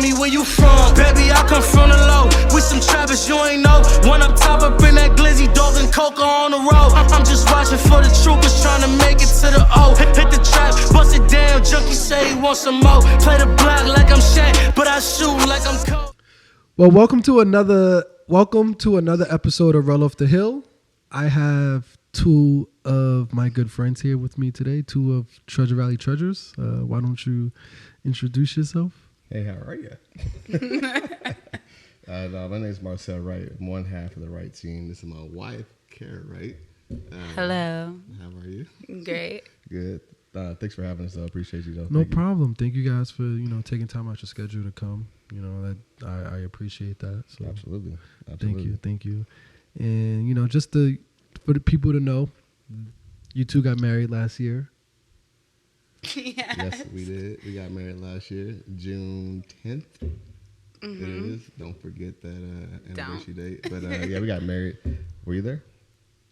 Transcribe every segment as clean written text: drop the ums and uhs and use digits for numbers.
me where you from. Baby, I come from the low. With some trappers you ain't know. One up top up in that glizzy, dog and coca on the road. I'm just watching for the troopers trying to make it to the O. Hit the trap, bust it down. Junkie say he wants some more. Play the block like I'm Shaq, but I shoot like I'm cold. Well, welcome to another episode of Roll Off the Hill. I have two of my good friends here with me today, two of Treasure Valley Treasures. Why don't you introduce yourself? Hey, how are you? My name is Marcel Wright. I'm one half of the Wright Team. This is my wife, Kara Wright. Hello. How are you? Great. Good. Thanks for having us, though. Appreciate you, though. No problem. Thank you guys for taking time out your schedule to come. That I appreciate that. So Absolutely. Thank you. And just for the people to know, you two got married last year. Yes, we did. We got married last year, June 10th. Mm-hmm. It is. Don't forget that anniversary date. But yeah, we got married. Were you there?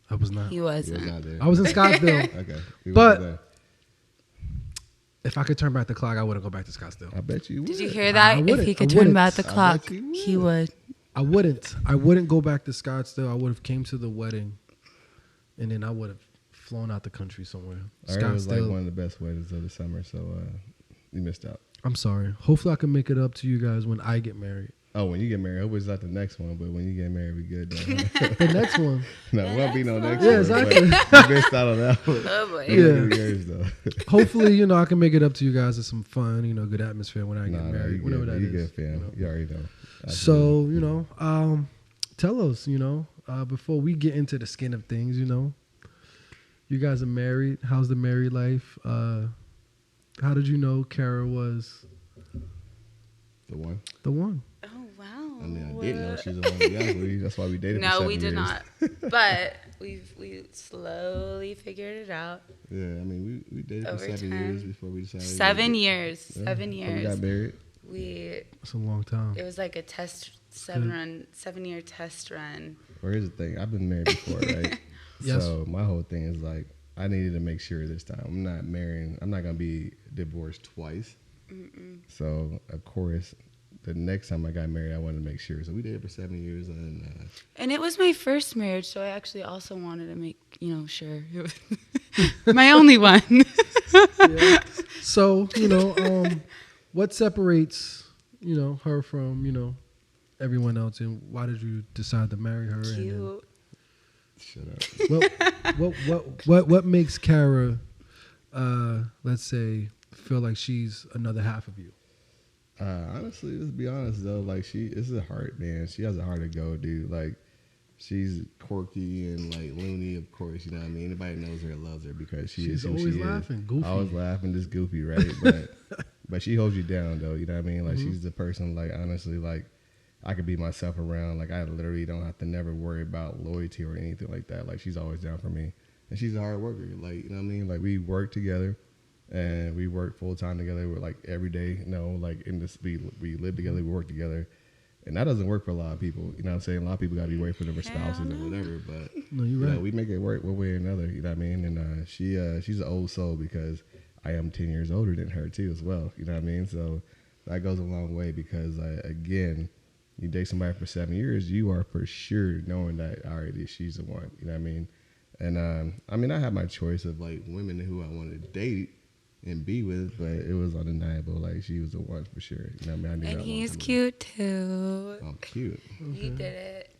I was not. He wasn't. You was not there. I was in Scottsdale. Okay. But there. If I could turn back the clock, I wouldn't go back to Scottsdale. I bet you would. Did you hear that? If he could turn back the clock, he would. I wouldn't go back to Scottsdale. I would have came to the wedding, and then I would have flown out the country somewhere. It was like one of the best weddings of the summer, so you missed out. I'm sorry. Hopefully, I can make it up to you guys when I get married. Oh, when you get married, I hope it's not the next one, but when you get married, we good. The next one. No, it won't be no next one. Yeah, exactly. You missed out on that one. Oh, boy. Yeah. Years, though. Hopefully, I can make it up to you guys with some fun, good atmosphere when I get married. Whenever that you is. Good, fam. You already know. Absolutely. So, tell us, before we get into the skin of things, you guys are married. How's the married life? How did you know Kara was the one? The one. Oh, wow. I mean, I didn't know she was the one we got with. That's why we dated for 7 years. No, we did not. But we slowly figured it out. Yeah, I mean, we dated for 7 years before we decided. 7 years. Yeah. 7 years. We got married. That's a long time. It was like a seven-year test run. Well, here's the thing. I've been married before, right? Yes. So my whole thing is like, I needed to make sure this time I'm not going to be divorced twice. Mm-mm. So, of course, the next time I got married, I wanted to make sure. So we dated for 7 years. And it was my first marriage, so I actually also wanted to make, sure. It was my only one. Yeah. So, what separates, her from, everyone else, and why did you decide to marry her? Cute. Shut up. What makes Kara, let's say, feel like she's another half of you? Honestly, let's be honest though. Like this is a heart, man. She has a heart of gold, dude. Like she's quirky and like loony, of course. You know what I mean? Anybody knows her loves her because she's always laughing, goofy. Always laughing, just goofy, right? But she holds you down though. You know what I mean? Like she's the person. Like honestly, like I could be myself around. Like I literally don't have to never worry about loyalty or anything like that. Like she's always down for me, and she's a hard worker. Like you know what I mean? Like we work together. And we work full time together. We're like every day, like in this, we live together, we work together, and that doesn't work for a lot of people. You know what I'm saying? A lot of people got to be waiting for their spouses or whatever. But no, you're right. We make it work one way or another. You know what I mean? And she's an old soul because I am 10 years older than her too, as well. You know what I mean? So that goes a long way because again, you date somebody for 7 years, you are for sure knowing that already she's the one. You know what I mean? And I had my choice of like women who I wanted to date and be with, but it was undeniable. Like she was the one for sure. You know what I mean? And he's cute too. Oh, cute. Okay. You did it.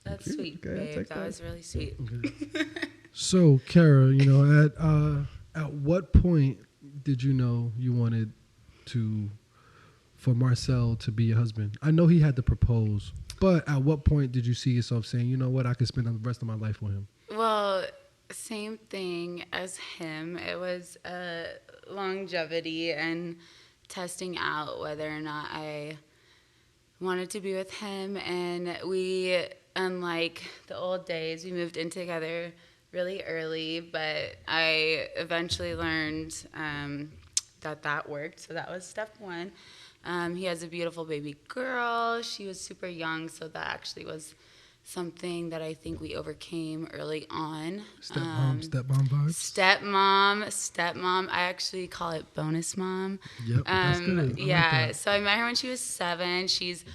That's sweet, okay, babe. That was really sweet. Okay. So, Kara, at what point did you know you wanted for Marcel to be your husband? I know he had to propose, but at what point did you see yourself saying, you know what, I could spend the rest of my life with him? Well, same thing as him. It was longevity and testing out whether or not I wanted to be with him. And we, unlike the old days, we moved in together really early, but I eventually learned that worked. So that was step one. He has a beautiful baby girl. She was super young, so that actually was something that I think we overcame early on. Stepmom vibes. Stepmom. I actually call it bonus mom. Yep, that's good. I like Yeah, that. so I met her when she was 7. She's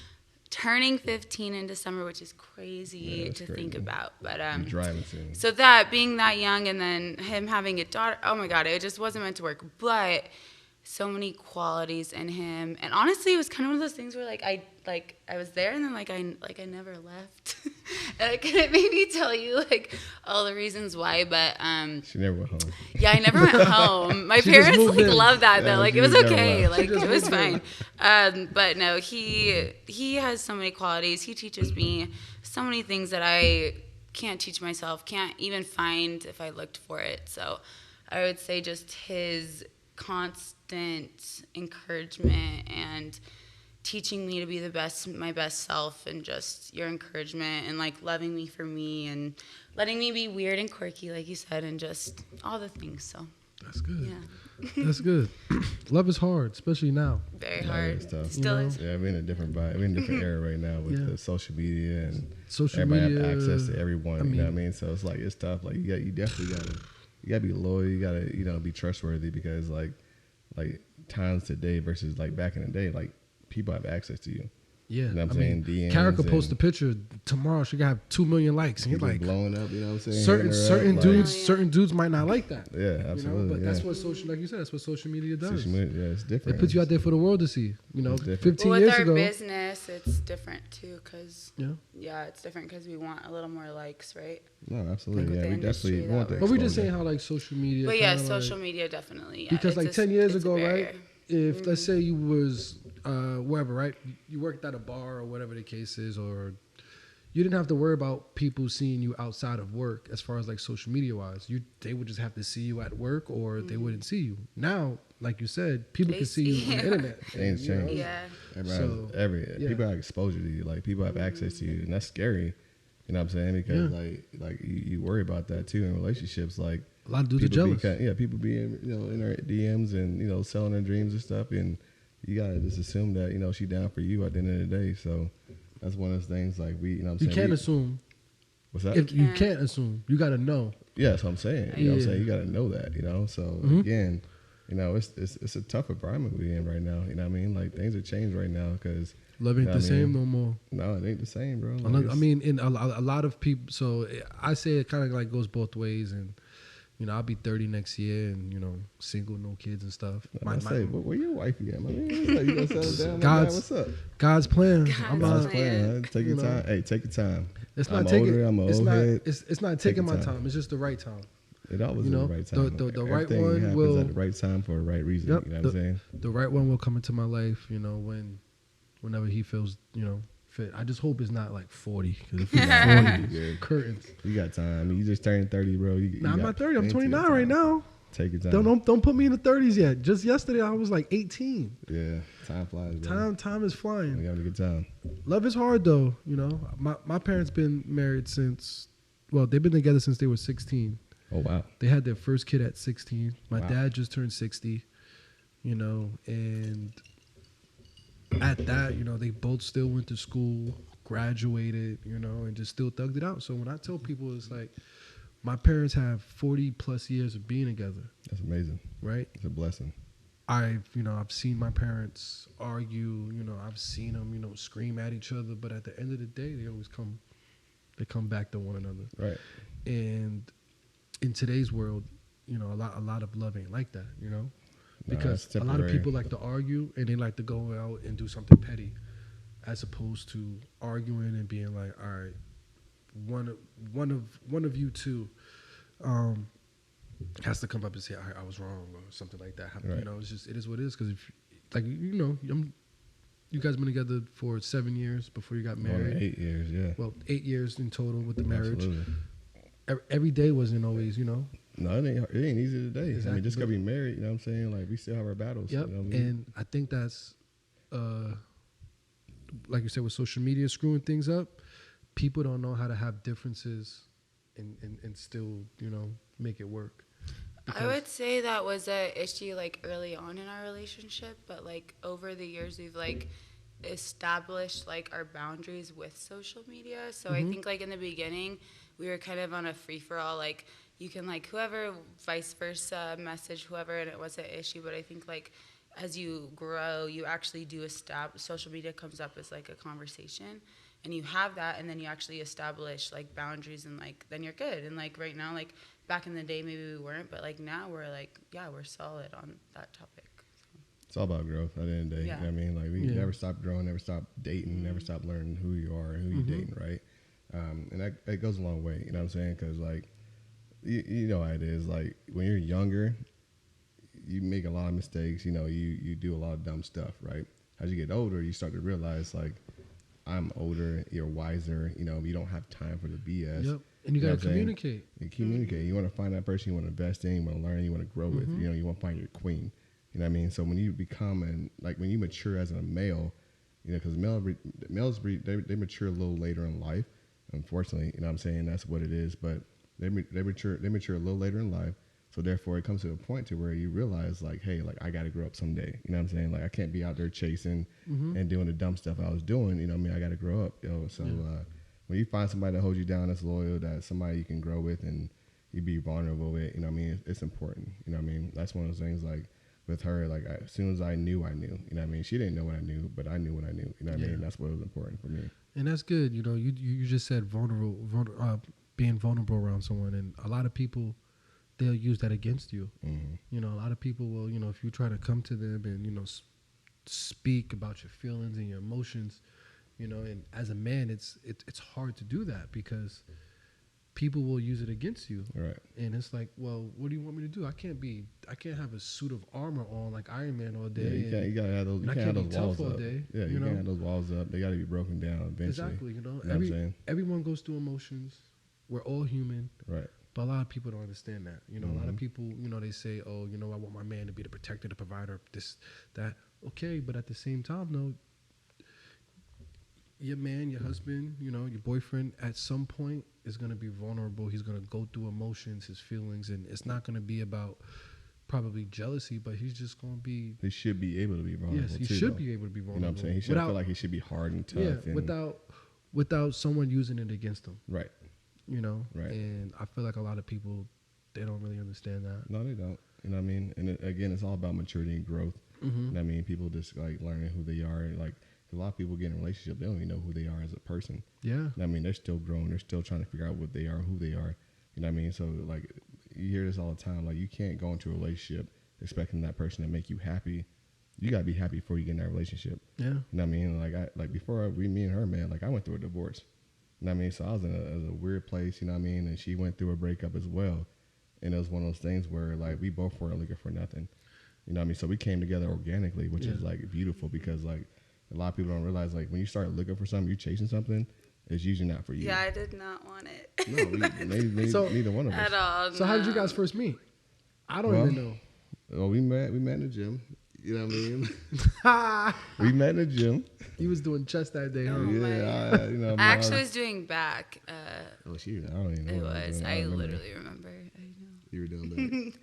turning 15 in December, which is crazy to think about. But driving soon. so that being that young, and then him having a daughter, oh my God, it just wasn't meant to work. But so many qualities in him, and honestly, it was kind of one of those things where I was there, and then I never left, and I couldn't maybe tell you like all the reasons why, but She never went home. yeah, I never went home. My She just parents moved in. loved that Yeah, though, like she it was just never okay, left. like it was fine. But no, he has so many qualities. He teaches me so many things that I can't teach myself, can't even find if I looked for it. So I would say just his constant encouragement and teaching me to be my best self, and just your encouragement and like loving me for me and letting me be weird and quirky, like you said, and just all the things. So That's good. yeah, That's good. Love is hard, especially now. very Yeah, hard. it's tough. Still You know? is. Yeah, we're in a different vibe. We're in a different era right now with Yeah. the social media and Social everybody media. have access to everyone. I You know what I mean- mean? So it's like it's tough. Like you definitely gotta be loyal. You gotta be trustworthy, because like times today versus like back in the day, like people have access to you. Yeah, You know what I'm I mean, saying? DMs Kara could and post a picture tomorrow. She could have 2 million likes, and you're people like, blowing up. You know what I'm saying? certain Hitting her certain up, dudes, Oh, yeah. certain dudes might not like that. Yeah, absolutely. You know, but yeah. that's what social, like you said, that's what social media does. Social media, yeah, it's different. It puts you out there for the world to see. You know, It's different. 15 Well, with years our ago. business, it's different too, because Yeah. it's different because we want a little more likes, right? No, absolutely. Like with Yeah, the we industry definitely that want that. we're But we're just exposure. saying how like social media. But yeah, kinda, social like, media definitely. Yeah, because it's like 10 years it's a ago, right? barrier. If let's say you was wherever, right? You worked at a bar or whatever the case is, or you didn't have to worry about people seeing you outside of work as far as like social media wise. They would just have to see you at work, or they wouldn't see you. Now, like you said, people They can see you see on the you. internet. Things you know? change. Yeah. Everybody So, has, yeah. people have exposure to you. Like people have access to you, and that's scary. You know what I'm saying? Because like you worry about that too in relationships. Like A lot of dudes are people jealous. people being in their DMs and selling their dreams and stuff, and you gotta just assume that she down for you at the end of the day. So that's one of those things. Like we, what I'm You saying? can't assume. What's that? If you Can't. can't assume, you got to know. Yeah, that's what I'm saying. You know what I'm Yeah. saying? You gotta know that. So Mhm. again, it's a tough environment we in right now. You know what I mean? Like things are changed right now because Love ain't know the what I same mean? no more. no, it ain't the same, bro. Like, I it's- mean, in a lot of people. So I say it kind of like goes both ways, and I'll be 30 next year, and single, no kids and stuff. I say, where your wifey at, my man? What's up? You gonna settle down? My guy? God's- What's up? God's plan. I'm God's not. plan. Huh? Take your time. Hey, take your time. It's not I'm taking. older. I'm an it's old not. head. It's not Take taking your my time. time. It's just the right time. It always You is know, the right time. the right Everything one happens will- at the right time for the right reason. Yep, You know what I'm saying? The right one will come into my life. Whenever he feels fit. I just hope it's not like 40. 'Cause if it's 40, Yeah. curtains. You got time. I mean, you just turned 30, bro. You Nah, I'm got not 30. I'm plenty of 29 right time. now. Take your time. Don't put me in the 30s yet. Just yesterday I was like 18. Yeah, time flies, bro. Time is We flying. having a good time. Love is hard though. My parents been married since. Well, they've been together since they were 16. Oh wow. They had their first kid at 16. My Wow. dad just turned 60. And at that, they both still went to school, graduated, and just still thugged it out. So when I tell people, it's like my parents have 40 plus years of being together, That's amazing. right? It's a blessing. I've seen my parents argue, I've seen them, scream at each other, but at the end of the day, they always come back to one another. Right. And in today's world, a lot of love ain't like that, because it's a lot of temporary. people like to argue and they like to go out and do something petty, as opposed to arguing and being like, all right, one of you two has to come up and say, all right, I was wrong, or something like that. Right. It's just, it is what it is. Because if you guys been together for 7 years before you got More than married. 8 years, yeah. Well, 8 years in total with the marriage. Absolutely. Every day wasn't always, No, it ain't easy today. I Exactly. mean, just gotta be married, you know what I'm saying? Like, we still have our battles. Yep. You know what I mean? And I think that's, like you said, with social media screwing things up, people don't know how to have differences and still, make it work. I would say that was a issue like early on in our relationship, but like over the years we've like established like our boundaries with social media. So I think like in the beginning we were kind of on a free for all, like you can like whoever, vice versa, message whoever, and it was an issue. But I think like as you grow, you actually do establish, social media comes up as like a conversation, and you have that, and then you actually establish like boundaries, and like then you're good. And like right now, like back in the day maybe we weren't, but like now we're like, yeah, we're solid on that topic. It's all about growth at the end of the day. Yeah. You know what I mean? Like, we never stop growing, never stop dating, never stop learning who you are and who you're dating, right? And that goes a long way, you know what I'm saying? Because, like, you know how it is. Like, when you're younger, you make a lot of mistakes. You know, you do a lot of dumb stuff, right? As you get older, you start to realize, like, I'm older, you're wiser, you know, you don't have time for the BS. Yep. And you got to communicate. You communicate. You want to find that person you want to invest in, you want to learn, you want to grow with. You know, you want to find your queen. You know what I mean? So when you become, when you mature as a male, you know, because males, they mature a little later in life, unfortunately. You know what I'm saying? That's what it is. But they mature a little later in life. So therefore, it comes to a point to where you realize, like, hey, like, I got to grow up someday. You know what I'm saying? Like, I can't be out there chasing and doing the dumb stuff I was doing. You know what I mean? I got to grow up, yo. So when you find somebody that holds you down, that's loyal, that's somebody you can grow with and you be vulnerable with, you know what I mean? It's important. You know what I mean? That's one of those things, like, with her, like, as soon as I knew, you know what I mean? She didn't know what I knew, but I knew what I knew. You know what I mean? That's what was important for me. And that's good. You know, you just said being vulnerable around someone, and a lot of people, they'll use that against you. You know, a lot of people will, you know, if you try to come to them and, you know, speak about your feelings and your emotions, you know, and as a man, it's hard to do that because people will use it against you. Right. And it's like, well, what do you want me to do? I can't have a suit of armor on like Iron Man all day. Yeah, you gotta have those. You can't have those walls up. Day, yeah, you can't have those walls up. They gotta be broken down eventually. Exactly. You know, what I'm saying? Everyone goes through emotions. We're all human. Right. But a lot of people don't understand that. You know, a lot of people, you know, they say, oh, you know, I want my man to be the protector, the provider, this, that. Okay, but at the same time, no, your man, your husband, you know, your boyfriend, at some point is going to be vulnerable. He's going to go through emotions, his feelings, and it's not going to be about probably jealousy, but he's just going to be... He should be able to be vulnerable, yes, he should be able to be vulnerable. You know what I'm saying? He should feel like he should be hard and tough. Yeah, and without someone using it against him. Right. You know? Right. And I feel like a lot of people, they don't really understand that. No, they don't. You know what I mean? And again, it's all about maturity and growth. You know what I mean? People just, like, learning who they are. Like, a lot of people get in a relationship, they don't even know who they are as a person. Yeah. You know what I mean? They're still growing. They're still trying to figure out what they are, who they are. You know what I mean? So, like, you hear this all the time. Like, you can't go into a relationship expecting that person to make you happy. You got to be happy before you get in that relationship. Yeah. You know what I mean? Like before me and her, man, like, I went through a divorce. You know what I mean? So I was in a weird place, you know what I mean? And she went through a breakup as well. And it was one of those things where, like, we both weren't looking for nothing. You know what I mean? So we came together organically, which is, like, beautiful because, like, a lot of people don't realize, like, when you start looking for something, you're chasing something, it's usually not for you. Yeah, I did not want it. No, neither one of us. At all. So how did you guys first meet? I don't even know. Well, we met in the gym. You know what I mean? We met in the gym. He was doing chest that day, huh? Yeah, I actually was doing back. I don't even know. It was. I literally remember. I know. You were doing back.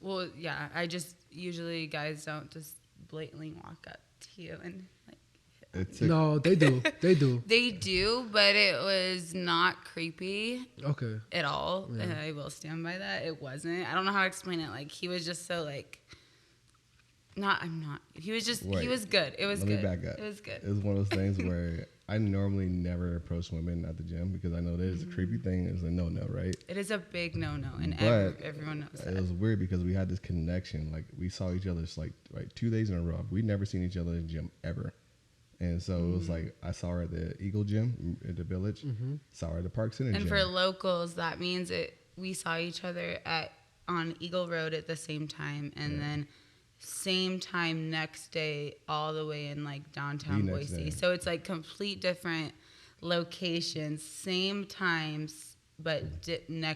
Well, yeah. I just usually guys don't just blatantly walk up to you and like. No, they do. They do. They do, but it was not creepy. Okay. At all. Yeah. I will stand by that. It wasn't. I don't know how to explain it. Like, he was just so, like, he was just, he was good. It was good. Let me back up. It was good. It was one of those things where I normally never approach women at the gym because I know that it's a creepy thing. It's a no-no, right? It is a big no-no, and everyone knows that. It was weird because we had this connection. Like, we saw each other like 2 days in a row. We'd never seen each other in the gym ever. And so it was like, I saw her at the Eagle Gym at the Village, saw her at the Park Center Gym. And for locals, that means we saw each other on Eagle Road at the same time, and then same time next day all the way in, like, downtown Boise. So it's, like, complete different locations, same times, but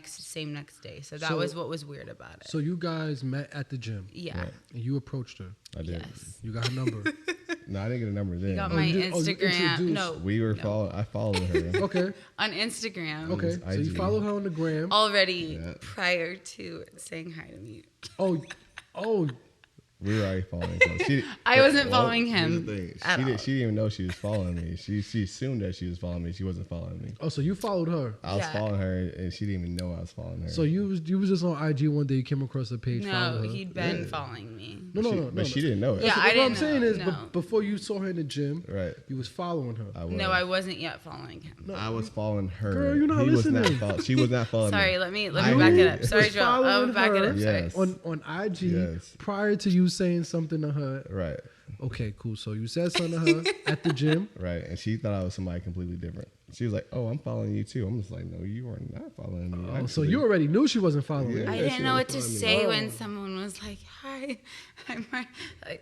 same next day. So that was what was weird about it. So you guys met at the gym. Yeah. Right. And you approached her. I did. Yes. You got her number. No, I didn't get a number then. You got my Instagram. I followed her. Okay. On Instagram. Okay. So you followed her on the gram. Already prior to saying hi to me. Oh. We were already following each other. I wasn't following him Here's the thing. at all. She didn't even know she was following me. She assumed that she was following me. She wasn't following me. Oh, so you followed her. I was Yeah. following her, and she didn't even know I was following her. So you was just on IG one day. You came across a page. No, followed her. he'd been following me. No. But she didn't know it. Yeah, So I what I'm didn't saying know, is, no. before you saw her in the gym, Right. you was following her. No, I wasn't yet following him. I was following her. Girl, you're not He was listening. she was not following Sorry, me. let me I back it knew- up. Sorry, was Joel. following Back it her. up. Sorry. Yes. On IG Yes. prior to you saying something to her. Right. Okay, cool. So you said something to her at the gym. Right. And she thought I was somebody completely different. She was like, "Oh, I'm following you too." I'm just like, "No, you are not following me." Oh, so actually." you already knew she wasn't following Yeah. you. I she didn't know was what to following me. say Oh. when someone was like, "Hi, I'm Mar-"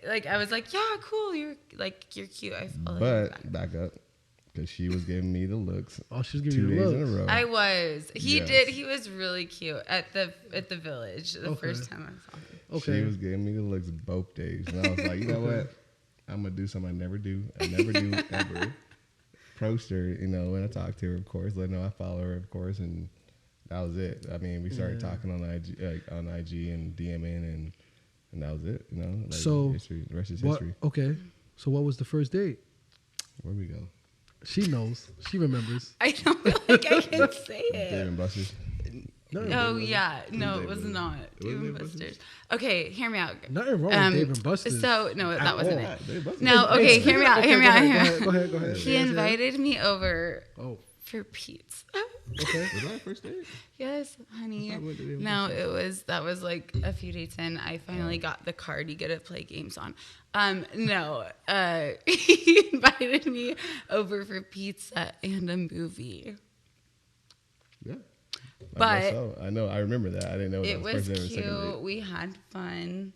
like I was like, "Yeah, cool. You're cute." I followed you back. But back up, because she was giving me the looks. Oh, she's 2 giving you days the in a look. row. I was. He Yes. did. He was really cute at the village the Okay. first time I saw him. Okay. She was giving me the looks both days, and I was like, you know what? I'm gonna do something I never do. I never do ever. Approached her, when I talked to her, of course, let her know I follow her, of course, and that was it. I mean, we started talking on IG and DMing, and that was it. So, history, the rest is What? history. Okay. So what was the first date? Where we go? She knows. She remembers. I don't feel like I can say Dave it. and Buster's. Oh yeah, no, it Dave was and- not. it Dave wasn't and Dave and Buster's. Okay, hear me out. Nothing wrong with Dave and Buster's. So no, at that wasn't all. it. Dave and Buster's. No, okay, Hey, hear me out. okay, Hear me go out. ahead, Hear me Go out. ahead. Go ahead. He invited me over Oh, for pizza. okay. Was that our first date? Yes, honey. I thought we did it No, that was like a few dates in. I finally got the card you get to play games on. No, he invited me over for pizza and a movie. Yeah. But guess so. I know. I remember that. I didn't know It that was first date or second cute. date. We had fun.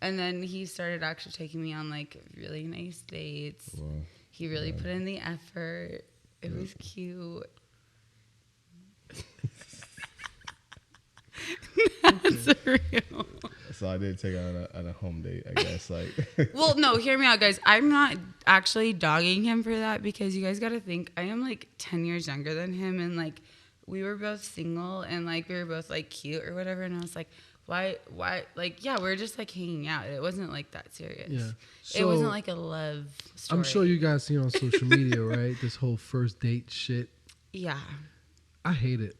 And then he started actually taking me on like really nice dates. Wow. He really put in the effort. It was cute. That's real. So I did take her on a home date, I guess. Like, Well, no, hear me out, guys. I'm not actually dogging him for that because you guys got to think I am like 10 years younger than him. And like we were both single and like we were both like cute or whatever. And I was like, why, like, yeah, we were just like hanging out. It wasn't like that serious. Yeah. It wasn't So, like a love story. I'm sure you guys seen on social media, right? This whole first date shit. Yeah. I hate it.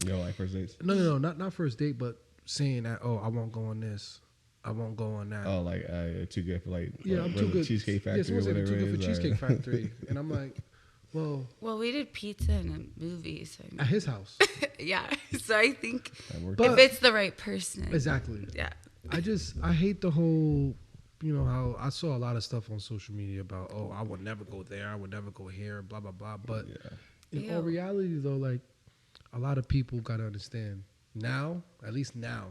you know, like first dates. No, not first date, but saying that, oh, I won't go on this, I won't go on that. Oh, like too good for like Yeah, I'm too good. Cheesecake Factory Yeah, or someone said whatever too good it for is, Cheesecake or- Factory, and I'm like, well, Well, we did pizza and a movie. So at his house. yeah. So I think That worked But- out. if it's the right person. Exactly. Yeah. I hate the whole, how I saw a lot of stuff on social media about, oh, I would never go there, I would never go here, blah, blah, blah. But Yeah. in all Ew. reality, though, like, a lot of people got to understand now, at least now,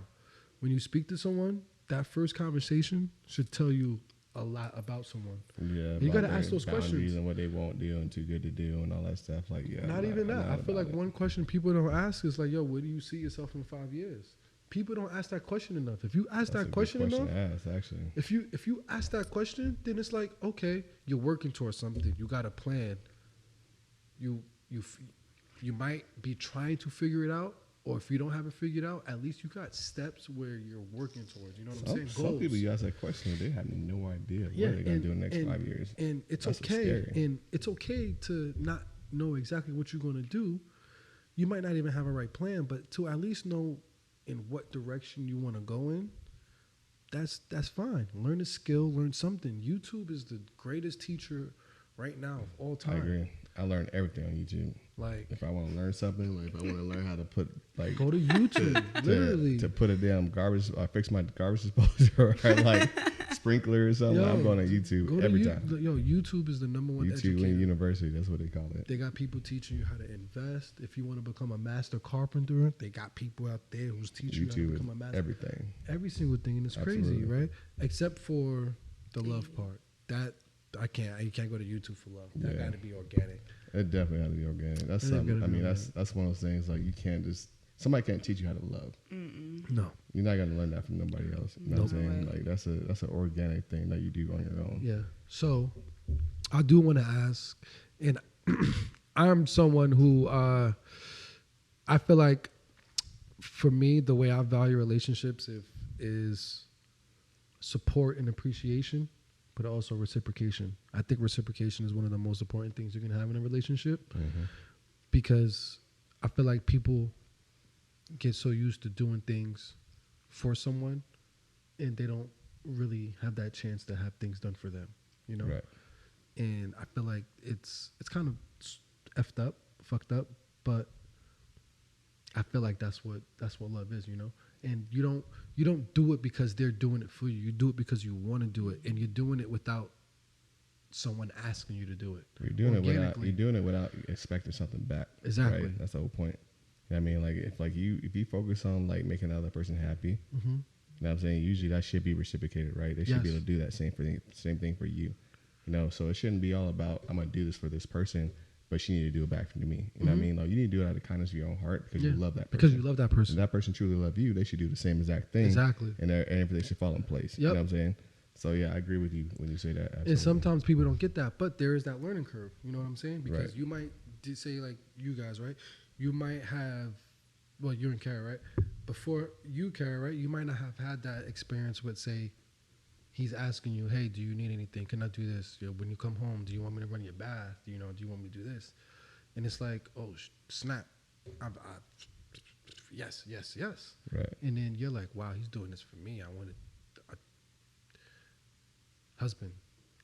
when you speak to someone, that first conversation should tell you a lot about someone. Yeah, You gotta about ask their those questions. boundaries and what they won't do and too good to do and all that stuff. Like, yeah, Not I'm even I'm that. not I feel about like it. one question people don't ask is like, yo, where do you see yourself in 5 years? People don't ask that question enough. If you ask That's a that good question enough, to ask, actually. if you ask that question, then it's like, okay, you're working towards something. You got a plan. You might be trying to figure it out, or if you don't have it figured out, at least you got steps where you're working towards. You know what I'm saying? Some people you ask that question, they have no idea what Yeah, they're gonna do in the next 5 years. And it's That's what's okay. scary. And it's okay to not know exactly what you're going to do. You might not even have a right plan, but to at least know in what direction you want to go in, that's fine. Learn a skill, learn something. YouTube is the greatest teacher right now of all time. I agree. I learned everything on YouTube. Like, If I want to learn something, like if I want to learn how to put like go to YouTube, literally. to put a damn garbage, fix my garbage disposal or like sprinkler or something, I'm going to YouTube go to every You- time. Yo, YouTube is the number one YouTube educator. and university, that's what they call it. They got people teaching you how to invest. If you want to become a master carpenter, they got people out there who's teaching you how to YouTube become a is master. everything. Every single thing, and it's crazy, Absolutely. right? Except for the love part. That you can't go to YouTube for love. That Yeah. got to be organic. It definitely has to be organic. That's It something. gotta I be mean, organic. that's one of those things. Like you can't just somebody can't teach you how to love. No. You're not gonna learn that from nobody else. You know what I'm No saying? way. Like that's an organic thing that you do on your own. Yeah. So I do want to ask, and I'm someone who I feel like for me, the way I value relationships is support and appreciation, but also reciprocation. I think reciprocation is one of the most important things you can have in a relationship, because I feel like people get so used to doing things for someone, and they don't really have that chance to have things done for them, you know? Right. And I feel like it's kind of fucked up, but I feel like that's what love is, you know? And you don't do it because they're doing it for you. You do it because you want to do it, and you're doing it without someone asking you to do it. You're doing it without expecting something back. Exactly. Right? That's the whole point. You know what I mean? Like if you focus on like making the other person happy, you know what I'm saying? Usually that should be reciprocated, right? They should be able to do that same thing for you. You know, so it shouldn't be all about I'm gonna do this for this person, but she need to do it back for me. You know what I mean? Like you need to do it out of the kindness of your own heart because you love that person. Because you love that person. And that person truly love you. They should do the same exact thing. Exactly. And everything should fall in place. You know what I'm saying? So yeah, I agree with you when you say that. Absolutely. And sometimes people don't get that, but there is that learning curve. You know what I'm saying? Because Right. you might say like you guys, right? You might have, well, you and Kara, right? Before you, Kara, right? You might not have had that experience with, say, he's asking you, hey, do you need anything? Can I do this? You know, when you come home, do you want me to run your bath? You know, do you want me to do this? And it's like, oh, snap. Yes. Right. And then you're like, wow, he's doing this for me. I want a husband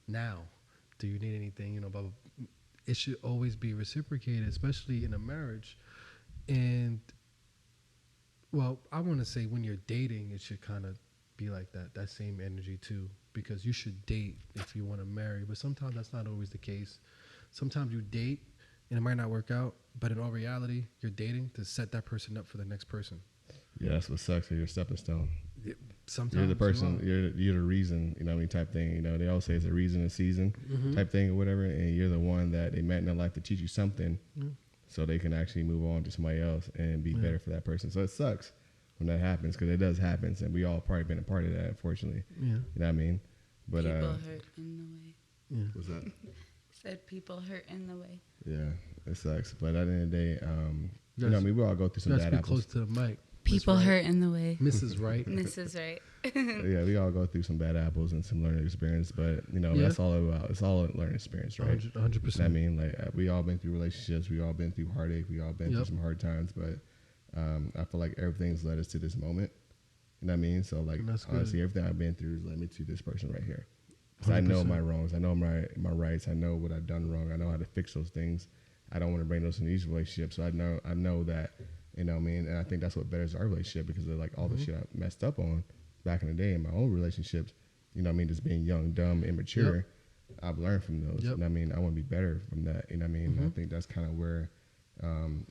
now. Do you need anything? You know, blah, blah. It should always be reciprocated, especially in a marriage. And, well, I want to say when you're dating, it should kind of be like that same energy too, because you should date if you want to marry, but sometimes that's not always the case. Sometimes you date and it might not work out, but in all reality, you're dating to set that person up for the next person. Yeah, that's what sucks. You're a stepping stone. Sometimes You're the person. You're the reason. You know what I mean? Type thing. You know, they always say it's a reason, a season, type thing or whatever. And you're the one that they met in their life to teach you something, so they can actually move on to somebody else and be better for that person. So it sucks when that happens, because it does happen, and we all probably been a part of that, unfortunately. Yeah. You know what I mean? But people hurt in the way. Yeah. what's that? Said people hurt in the way. Yeah, it sucks. But at the end of the day, you know, I mean, we all go through some bad apples. Close to the mic. People hurt in the way. Mrs. Wright. Mrs. Right. Yeah, we all go through some bad apples and some learning experience, but you know, that's all about. It's all a learning experience, right? 100%. I mean, like we all been through relationships, we all been through heartache, we all been through some hard times, but I feel like everything's led us to this moment. You know what I mean? So like honestly, everything I've been through has led me to this person right here. Because I know my wrongs, I know my rights, I know what I've done wrong, I know how to fix those things. I don't want to bring those in these relationships. So I know that, you know what I mean? And I think that's what betters our relationship, because of like all the shit I messed up on back in the day in my own relationships. You know what I mean? Just being young, dumb, immature. I've learned from those. You know what I mean? I want to be better from that. You know what I mean? I think that's kind of where,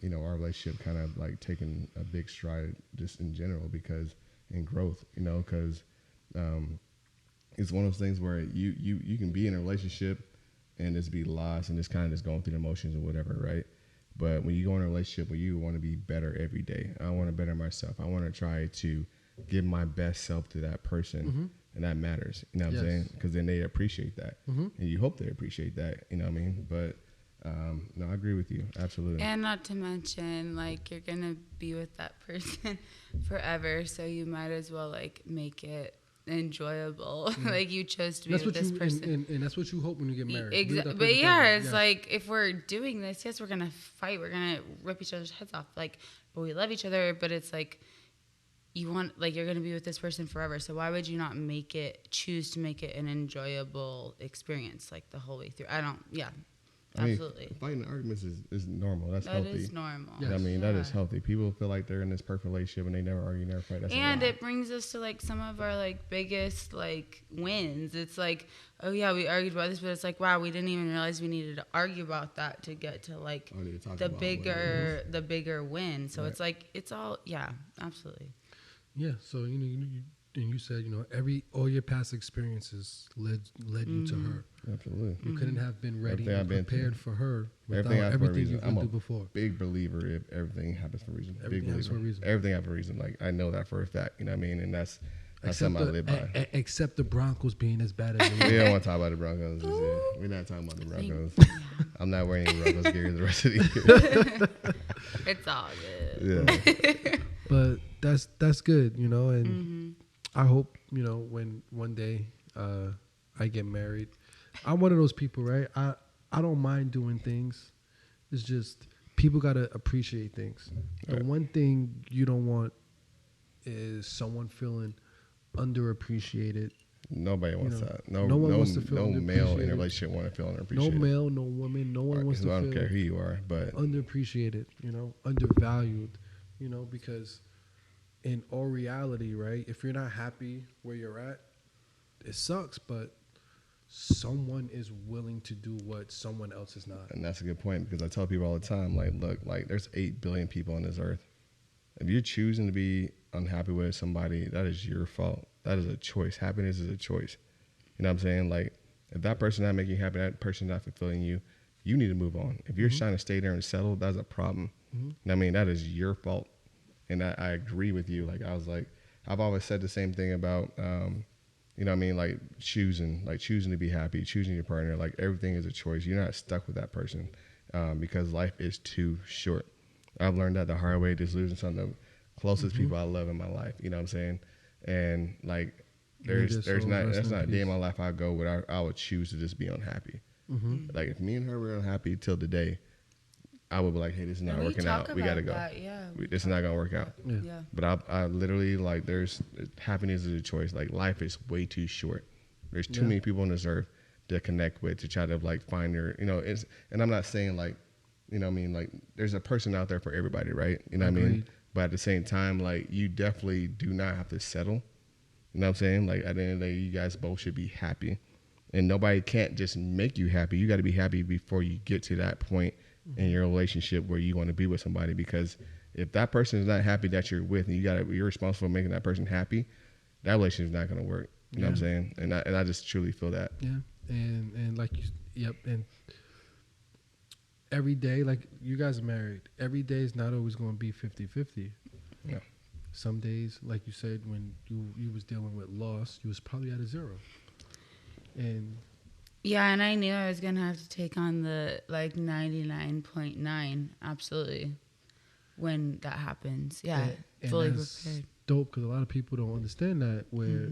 you know, our relationship kind of like taking a big stride just in general, because in growth, you know, because it's one of those things where you can be in a relationship and just be lost and just kind of just going through the emotions or whatever, right? But when you go in a relationship where you want to be better every day, I want to better myself. I want to try to give my best self to that person, and that matters. You know what I'm saying? Because then they appreciate that, and you hope they appreciate that. You know what I mean? But no, I agree with you, absolutely. And not to mention, like, you're gonna be with that person forever, so you might as well like make it enjoyable. Like, you chose to be with this person, and that's what you hope when you get married. Exactly. But yeah, it's like, if we're doing this, yes, we're gonna fight, we're gonna rip each other's heads off, like, but we love each other. But it's like, you want, like, you're gonna be with this person forever, so why would you not choose to make it an enjoyable experience, like, the whole way through? Absolutely. I mean, fighting arguments is normal. That's healthy. That is normal. Yes. I mean, that is healthy. People feel like they're in this perfect relationship and they never argue, never fight. That's and it brings us to like some of our like biggest like wins. It's like, oh yeah, we argued about this, but it's like, wow, we didn't even realize we needed to argue about that to get to like the bigger win. So it's like, it's all, yeah, absolutely. Yeah. So you said, you know, all your past experiences led you to her. Absolutely. You couldn't have been ready and prepared for her without everything you've been through before. Big believer if everything happens for a reason. Everything happens for a reason. Everything happens for a reason. Like, I know that for a fact. You know what I mean? And that's something I live by. Except the Broncos being as bad as they We are. don't want to talk about the Broncos. We're not talking about the Broncos. I'm not wearing any Broncos gear the rest of the year. It's all good. Yeah. But that's good, you know, and I hope, when one day I get married, I'm one of those people, right? I don't mind doing things. It's just people got to appreciate things. The one thing you don't want is someone feeling underappreciated. Nobody wants that. No one wants to feel no male in a underappreciated. relationship want to feel underappreciated. No male, no woman, no one wants to I feel don't care who you are, but underappreciated, undervalued, because in all reality, right, if you're not happy where you're at, it sucks, but someone is willing to do what someone else is not. and that's a good point because I tell people all the time, like, look, like there's 8 billion people on this earth. If you're choosing to be unhappy with somebody, that is your fault. That is a choice. Happiness is a choice. You know what I'm saying? Like, if that person not making you happy, that person not fulfilling you, you need to move on. If you're trying to stay there and settle, that's a problem. You know what I mean? That is your fault. And I agree with you. Like, I've always said the same thing about, you know what I mean? Like choosing to be happy, choosing your partner. Like, everything is a choice. You're not stuck with that person because life is too short. I've learned that the hard way, just losing some of the closest people I love in my life. You know what I'm saying? And like, that's not a day in my life I go where I would choose to just be unhappy. Like, if me and her were unhappy till the day, I would be like, hey, this is not working out. We got to go. This is not going to work out. Yeah. But I literally, like, happiness is a choice. Like, life is way too short. There's too many people on this earth to connect with, to try to, like, find your, and I'm not saying, like, you know what I mean? Like, there's a person out there for everybody, right? You know what I mean? But at the same time, like, you definitely do not have to settle. You know what I'm saying? Like, at the end of the day, you guys both should be happy. And nobody can't just make you happy. You got to be happy before you get to that point in your relationship where you want to be with somebody. Because if that person is not happy that you're with, and you're responsible for making that person happy, that relationship is not going to work. You know what I'm saying? And I just truly feel that. Yeah, and like and every day, like, you guys are married. Every day is not always going to be 50-50. Yeah. Some days, like you said, when you was dealing with loss, you was probably at a 0. And yeah, and I knew I was gonna have to take on the 99.9, absolutely, when that happens. Yeah, and fully that's prepared. dope, because a lot of people don't understand that, where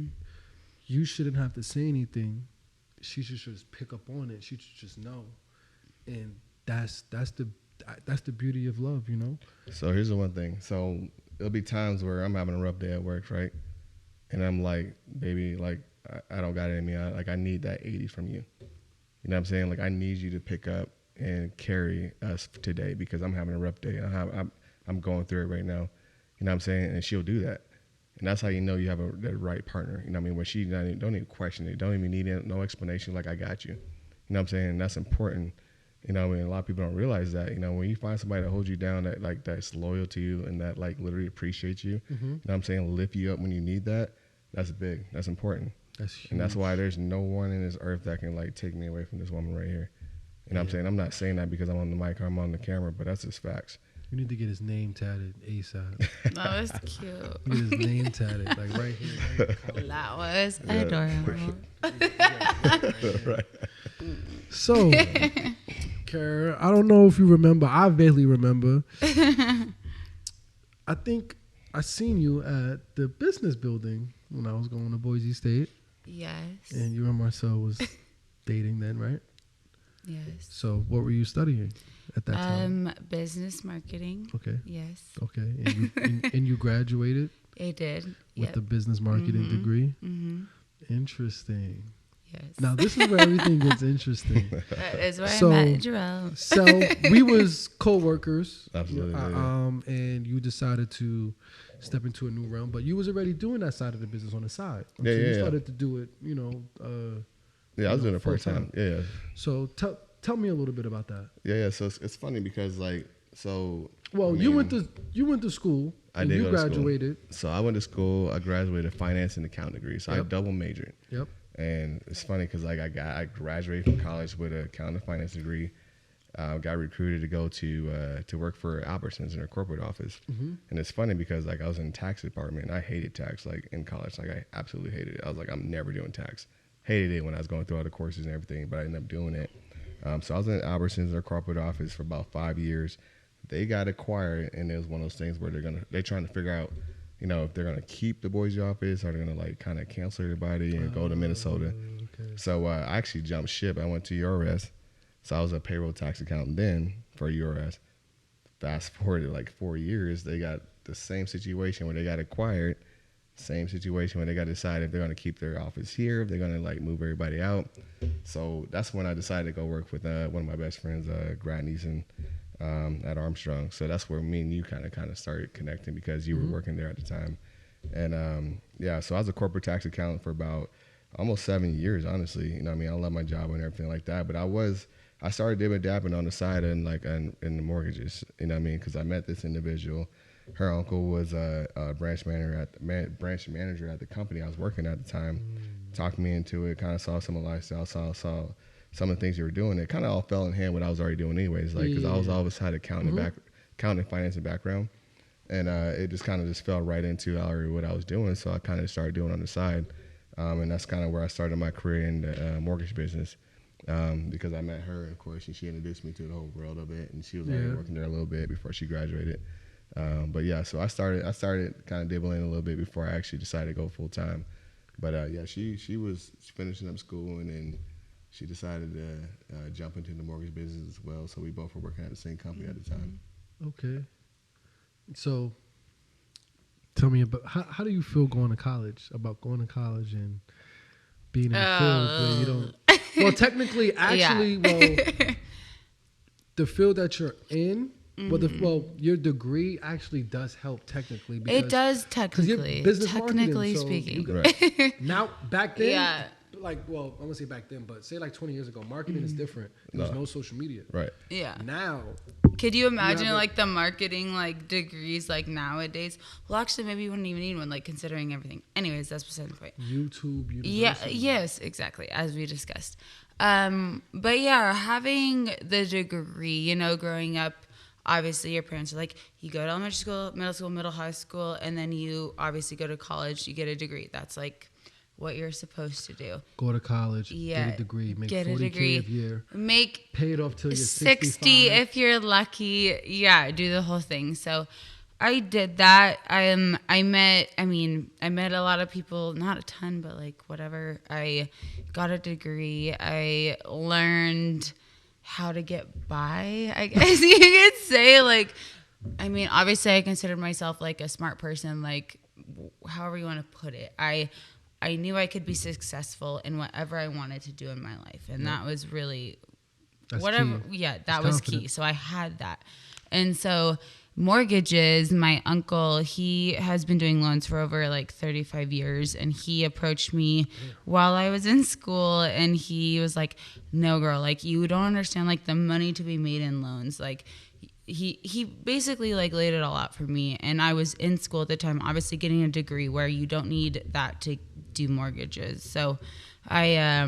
you shouldn't have to say anything. She should just pick up on it. She should just know, and that's the beauty of love, So here's the one thing. So there'll be times where I'm having a rough day at work, right? And I'm like, baby, like, I don't got it in me. I need that 80 from you. You know what I'm saying? Like, I need you to pick up and carry us today because I'm having a rough day. I'm going through it right now. You know what I'm saying? And she'll do that. And that's how you know you have the right partner. You know what I mean? Where she don't even question it. Don't even need no explanation. Like, I got you. You know what I'm saying? And that's important. You know what I mean? A lot of people don't realize that. You know, when you find somebody that holds you down, that's loyal to you and that, like, literally appreciates you, you know what I'm saying? Lift you up when you need that. That's big. That's important. That's huge. And that's why there's no one in this earth that can, like, take me away from this woman right here. You know what I'm saying? I'm not saying that because I'm on the mic or I'm on the camera, but that's just facts. You need to get his name tatted ASAP. That was cute. Get his name tatted, like, right here. That was adorable. Right. So, Kara, I don't know if you remember. I vaguely remember. I think I seen you at the business building when I was going to Boise State. Yes. And you and Marcel was dating then, right? Yes. So what were you studying at that time? Business marketing. Okay. Yes. Okay. And you graduated I did. with the business marketing degree? Mm-hmm. Interesting. Yes. Now this is where everything gets interesting. That is where I met Jarrell. So we was co-workers. Absolutely. And you decided to step into a new realm, but you was already doing that side of the business on the side. Yeah, you started to do it, I was doing it part time. Yeah. So tell me a little bit about that. Yeah. So it's funny because, like, well, you went to school. I did. You graduated. So I went to school. I graduated finance and accounting degree. So I double majored. Yep. And it's funny because, like, I graduated from college with an accounting and finance degree. Got recruited to go to work for Albertsons in their corporate office. And it's funny because, like, I was in the tax department and I hated tax, like, in college. Like, I absolutely hated it. I was like, I'm never doing tax. Hated it when I was going through all the courses and everything, but I ended up doing it. So I was in Albertsons in their corporate office for about 5 years. They got acquired, and it was one of those things where they're trying to figure out you know, if they're gonna keep the Boise office or they're gonna like kind of cancel everybody and go to Minnesota. Okay. So I actually jumped ship. I went to URS. So I was a payroll tax accountant then for URS. Fast forward to like 4 years, they got the same situation where they got acquired. Same situation where they got to decide if they're going to keep their office here, if they're going to like move everybody out. So that's when I decided to go work with one of my best friends, Grant Neeson, at Armstrong. So that's where me and you kind of started connecting because you were working there at the time. And yeah, so I was a corporate tax accountant for about almost 7 years, honestly. You know what I mean? I love my job and everything like that. But I started dabbing on the side and like in the mortgages, you know what I mean? Because I met this individual. Her uncle was a branch manager at the company I was working at the time. Talked me into it. Kind of saw some of the lifestyle. Saw some of the things you were doing. It kind of all fell in hand what I was already doing anyways. Like because I was always had accounting financing background, and it just kind of just fell right into already what I was doing. So I kind of started doing on the side, and that's kind of where I started my career in the mortgage business. Because I met her, of course, and she introduced me to the whole world of it, and she was already working there a little bit before she graduated. But yeah, so I started kind of dibbling a little bit before I actually decided to go full time. But yeah, she was finishing up school, and then she decided to jump into the mortgage business as well. So we both were working at the same company at the time. Okay. So tell me about how do you feel going to college? About going to college and being in the field where you don't. Well, technically, actually, the field that you're in. Well, your degree actually does help technically. Because, it does technically. Technically speaking. Right. Now, back then, like, well, I'm going to say back then, but say like 20 years ago, marketing is different. There's no social media. Right. Yeah. Now. Could you imagine like the marketing like degrees like nowadays? Well, actually, maybe you wouldn't even need one, like considering everything. Anyways, that's beside the point. YouTube, university. Yeah. Yes, exactly, as we discussed. But yeah, having the degree, you know, growing up, obviously your parents are like, you go to elementary school, middle high school, and then you obviously go to college, you get a degree. That's like what you're supposed to do. Go to college, get a degree, make $40K a year. Pay it off till you're 60 if you're lucky. Yeah, do the whole thing. So I did that. I met a lot of people, not a ton, but like whatever. I got a degree. I learned how to get by, I guess you could say. Like, I mean, obviously I considered myself like a smart person, like however you want to put it. I knew I could be successful in whatever I wanted to do in my life. And that was really That's whatever. Key. Yeah, that That's was confident. key. So I had that. And so mortgages, my uncle, he has been doing loans for over like 35 years. And he approached me while I was in school. And he was like, no, girl, like you don't understand like the money to be made in loans. Like he basically like laid it all out for me. And I was in school at the time, obviously getting a degree where you don't need that to do mortgages. So I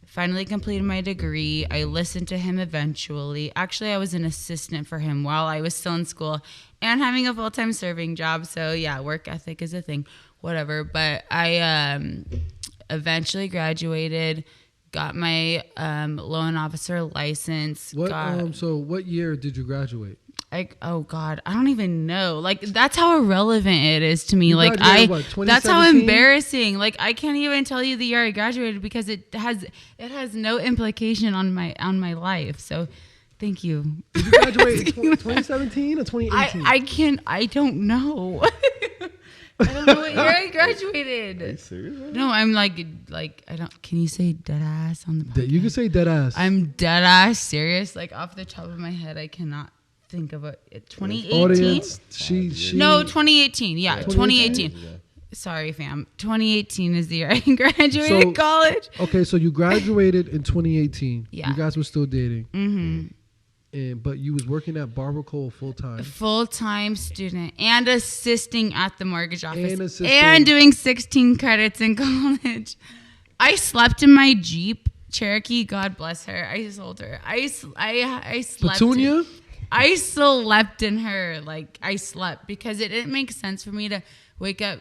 finally completed my degree. I listened to him eventually. Actually, I was an assistant for him while I was still in school and having a full-time serving job. So yeah, work ethic is a thing, whatever. But I eventually graduated, got my loan officer license. So what year did you graduate? Oh God, I don't even know. Like that's how irrelevant it is to me. You like that's how 2017? embarrassing. Like I can't even tell you the year I graduated because it has no implication on my life. So thank you. Did you graduate in 2017 or 2018? I don't know. I don't know what year I graduated. Are you serious? Man? No, I'm like I don't. Can you say dead ass on the podcast? You can say dead ass. I'm dead ass serious. Like off the top of my head, I cannot think of it. 2018. Audience, No, 2018. Yeah, 2018. Yeah. Sorry, fam. 2018 is the year I graduated college. Okay, so you graduated in 2018. Yeah. You guys were still dating. Mm-hmm. But you was working at Barber Cole full time. Full-time student and assisting at the mortgage office And and doing 16 credits in college. I slept in my Jeep Cherokee. God bless her. I sold her. I slept. Petunia? I slept in her. Like I slept because it didn't make sense for me to wake up,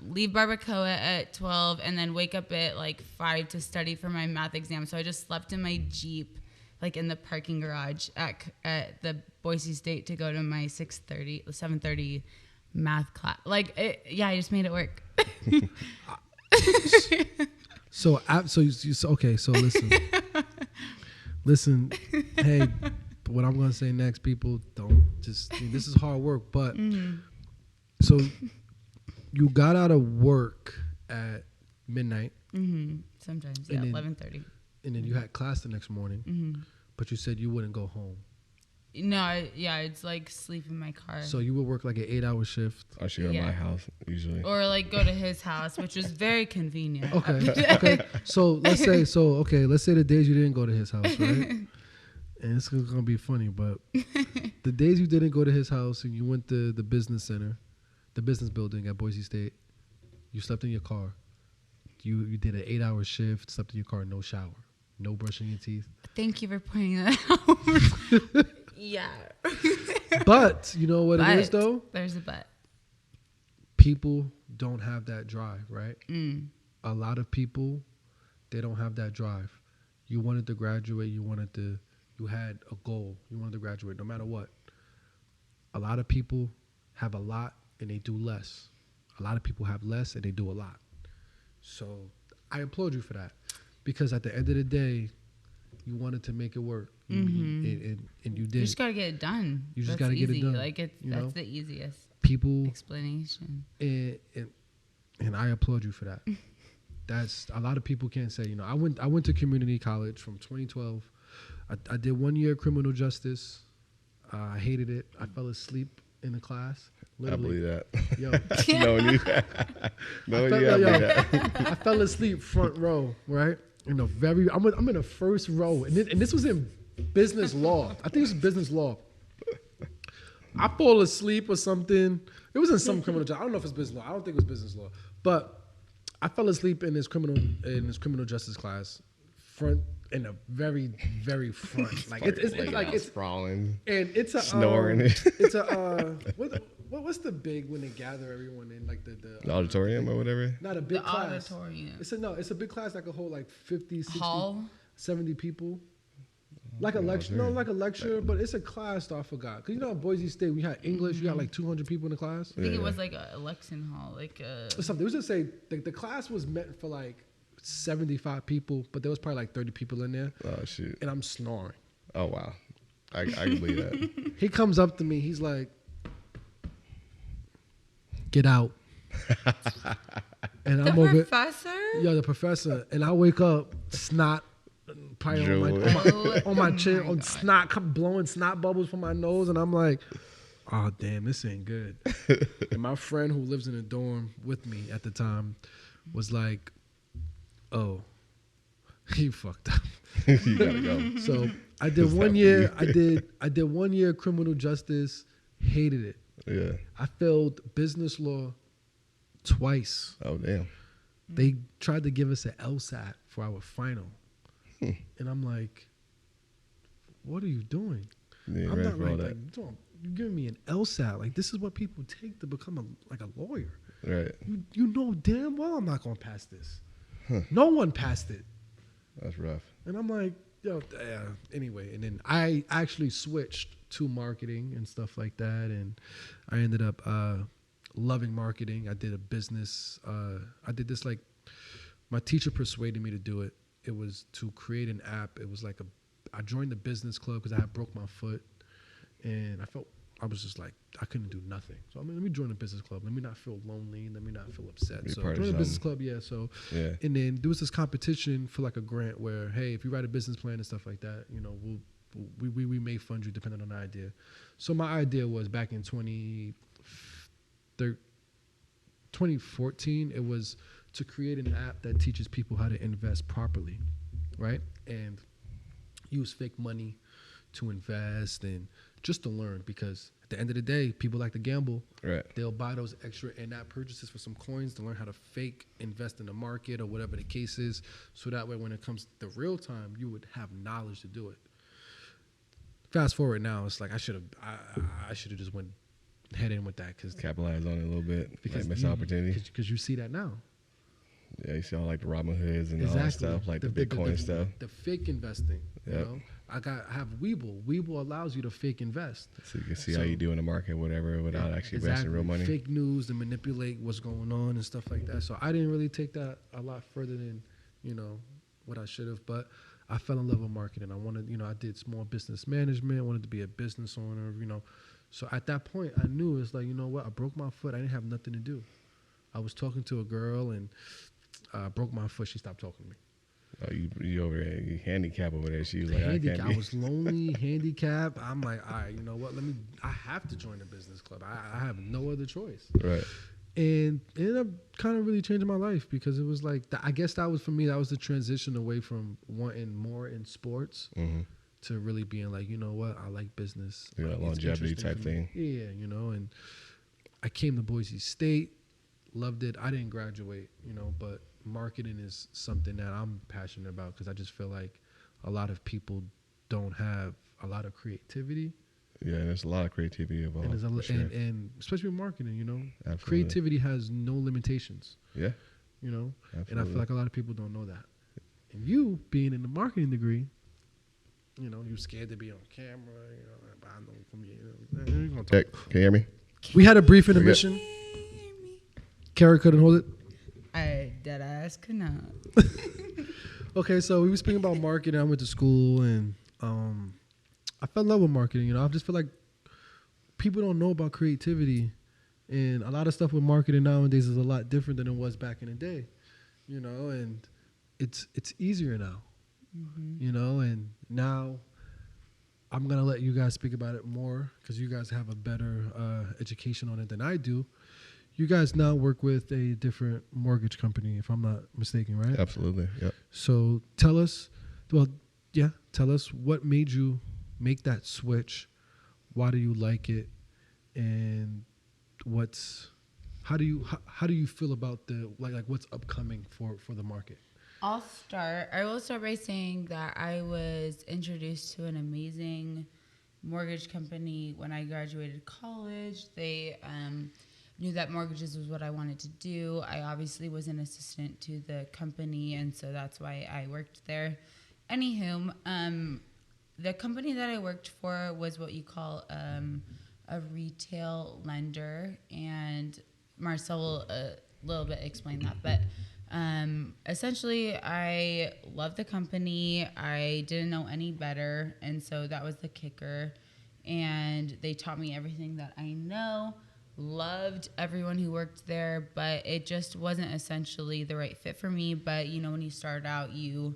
leave Barbacoa at 12 and then wake up at like 5 to study for my math exam. So I just slept in my Jeep, like in the parking garage at the Boise State to go to my 7:30 math class. Like, I just made it work. So okay. So listen. Hey, what I'm gonna say next, people, don't just. This is hard work, but so you got out of work at midnight. Sometimes, And then- 11:30. And then you had class the next morning, but you said you wouldn't go home. No, I'd like sleep in my car. So you would work like an 8-hour shift. I should go to my house usually. Or like go to his house, which was very convenient. Okay. So let's say the days you didn't go to his house, right? And it's gonna be funny, but the days you didn't go to his house and you went to the business center, the business building at Boise State, you slept in your car. You did an 8-hour shift, slept in your car, no shower, no brushing your teeth. Thank you for pointing that out. Yeah. But you know what it is though? There's a but. People don't have that drive, right? A lot of people, they don't have that drive. You wanted to graduate, you had a goal, you wanted to graduate no matter what. A lot of people have a lot and they do less. A lot of people have less and they do a lot. So I applaud you for that, because at the end of the day, you wanted to make it work, and you did. You just gotta get it done. You just That's gotta get it easy. done. Like that's the easiest People explanation. And I applaud you for that. That's a lot of people can't say. I went to community college from 2012. I did 1 year criminal justice. I hated it. I fell asleep in the class. Literally. I believe that. Yo, I fell asleep front row, right? I'm in the first row, and this was in business law. I think it was business law. I fall asleep or something. It was in some criminal justice. I don't know if it's business law. I don't think it was business law, but I fell asleep in this criminal justice class, front in the very, very front. Like it's sprawling, and it's a snoring. It's a what's the big when they gather everyone in like the auditorium or whatever? Not a big class. Auditorium. It's a big class that could hold like 50, 60, Hall? 70 people. Like a lecture, like a lecture, but it's a class though. I forgot, cause at Boise State we had English. You got like 200 people in the class. I think it was like a election hall, like or something. It was just say the class was meant for like 75 people, but there was probably like 30 people in there. Oh shoot! And I'm snoring. Oh wow, I can believe that. He comes up to me. He's like, "Get out." And I'm over. The professor. And I wake up, snot. Probably on my chin, on snot, blowing snot bubbles from my nose, and I'm like, "Oh damn, this ain't good." And my friend who lives in a dorm with me at the time was like, "Oh, he fucked up." You gotta go. So I did 1 year. I did 1 year criminal justice. Hated it. Yeah. I failed business law twice. Oh damn. They tried to give us an LSAT for our final. And I'm like, what are you doing? Yeah, I'm not like like you're giving me an LSAT. Like, this is what people take to become a lawyer. Right. You know damn well I'm not going to pass this. No one passed it. That's rough. And I'm like, anyway. And then I actually switched to marketing and stuff like that. And I ended up loving marketing. I did a business. I did this like, my teacher persuaded me to do it. It was to create an app. It was like I joined the business club because I had broke my foot, and I was just like, I couldn't do nothing. So let me join the business club. Let me not feel lonely. Let me not feel upset. So join the business club, yeah. So and then there was this competition for like a grant where, hey, if you write a business plan and stuff like that, we may fund you depending on the idea. So my idea was back in 2014. It was to create an app that teaches people how to invest properly, right? And use fake money to invest and just to learn, because at the end of the day, people like to gamble. Right. They'll buy those extra in-app purchases for some coins to learn how to fake invest in the market or whatever the case is. So that way, when it comes to real time, you would have knowledge to do it. Fast forward now, it's like I should have just went head in with that, because capitalize on it a little bit, because miss opportunity. Because you see that now. Yeah, you see all like the Robin Hoods and all that stuff, like the Bitcoin stuff. The fake investing, you know? I have Webull. Webull allows you to fake invest. So you can see how you do in the market, whatever, without actually investing real money. Fake news to manipulate what's going on and stuff like that. So I didn't really take that a lot further than, what I should have. But I fell in love with marketing. I wanted, I did small business management. I wanted to be a business owner, So at that point, I knew it's like, you know what? I broke my foot. I didn't have nothing to do. I was talking to a girl and I broke my foot. She stopped talking to me. Oh, you over there, you handicap over there. She was like, I was lonely, handicapped. I'm like, all right, you know what? I have to join the business club. I have no other choice. Right. And it ended up kind of really changing my life because it was like, I guess that was for me, that was the transition away from wanting more in sports to really being like, you know what? I like business. Yeah, like, longevity type thing. Yeah, and I came to Boise State, loved it. I didn't graduate, but marketing is something that I'm passionate about because I just feel like a lot of people don't have a lot of creativity. Yeah, and there's a lot of creativity involved. And especially with marketing, Absolutely. creativity has no limitations. Yeah. And I Absolutely. feel like a lot of people don't know that. And you being in the marketing degree, you're scared to be on camera, but I know from you. Check. Can you hear me? We had a brief intermission. Kara couldn't hold it. I dead ass could not. Okay, so we were speaking about marketing. I went to school and I fell in love with marketing. I just feel like people don't know about creativity, and a lot of stuff with marketing nowadays is a lot different than it was back in the day. And it's easier now. And now I'm gonna let you guys speak about it more because you guys have a better education on it than I do. You guys now work with a different mortgage company, if I'm not mistaken, right? Absolutely. Yep. So tell us what made you make that switch. Why do you like it? And how do you feel about the like what's upcoming for the market? I will start by saying that I was introduced to an amazing mortgage company when I graduated college. They knew that mortgages was what I wanted to do. I obviously was an assistant to the company, and so that's why I worked there. Anywho, the company that I worked for was what you call a retail lender, and Marcel will a little bit explain that. But essentially, I loved the company. I didn't know any better, and so that was the kicker. And they taught me everything that I know. Loved everyone who worked there, but it just wasn't essentially the right fit for me. But when you start out, you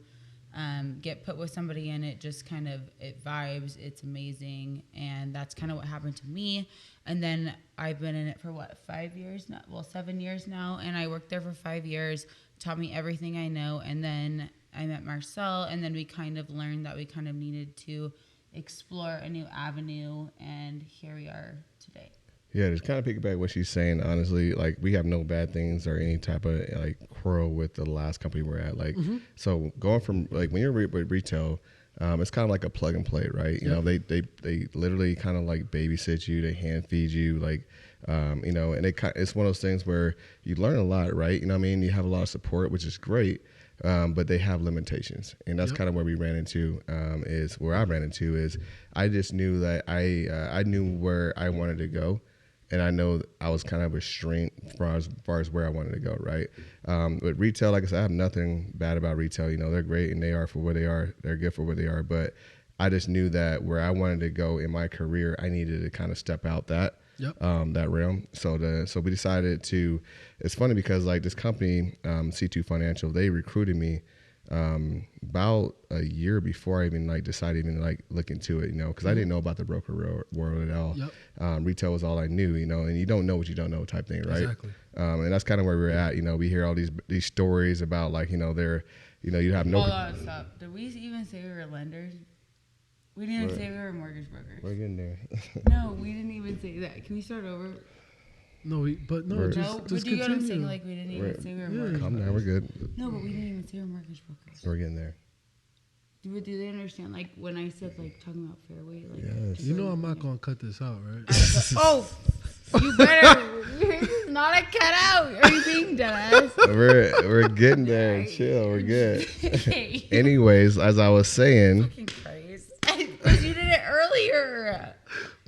get put with somebody and it just kind of, it vibes, it's amazing. And that's kind of what happened to me. And then I've been in it for 5 years now? Well, 7 years now. And I worked there for 5 years, taught me everything I know. And then I met Marcel, and then we kind of learned that we kind of needed to explore a new avenue. And here we are today. Yeah, just kind of piggyback what she's saying. Honestly, like we have no bad things or any type of like quarrel with the last company we're at. Like, so going from like when you're with retail, it's kind of like a plug and play, right? You know, they literally kind of like babysit you, they hand feed you, like, and it's one of those things where you learn a lot, right? You know what I mean? You have a lot of support, which is great. But they have limitations, and that's kind of where we ran into. I just knew that I knew where I wanted to go. And I know I was kind of restrained as far as where I wanted to go, right? With retail, like I said, I have nothing bad about retail. They're great and they are for where they are. They're good for where they are. But I just knew that where I wanted to go in my career, I needed to kind of step out that realm. So we decided to. It's funny because like this company, C2 Financial, they recruited me about a year before I even like decided even like look into it, because I didn't know about the broker world at all. Retail was all I knew, and you don't know what you don't know type thing, right? Exactly. And that's kind of where we're at. We hear all these stories about like, they're, you have no. Hold on, stop. Did we even say we were lenders? We didn't even say we were mortgage brokers. We're getting there. No, we didn't even say that. Can we start over? No, just but do you get what I'm saying? Like we didn't even say we were mortgage brokers. Calm down, we're good. No, but we didn't even say we were mortgage brokers. We're getting there. Do they understand? Like when I said like talking about fairway, like yes. I'm not gonna cut this out, right? You better. It's not a cutout. Are you being deadass? We're getting there. Chill. We're good. Anyways, as I was saying. Fucking Christ.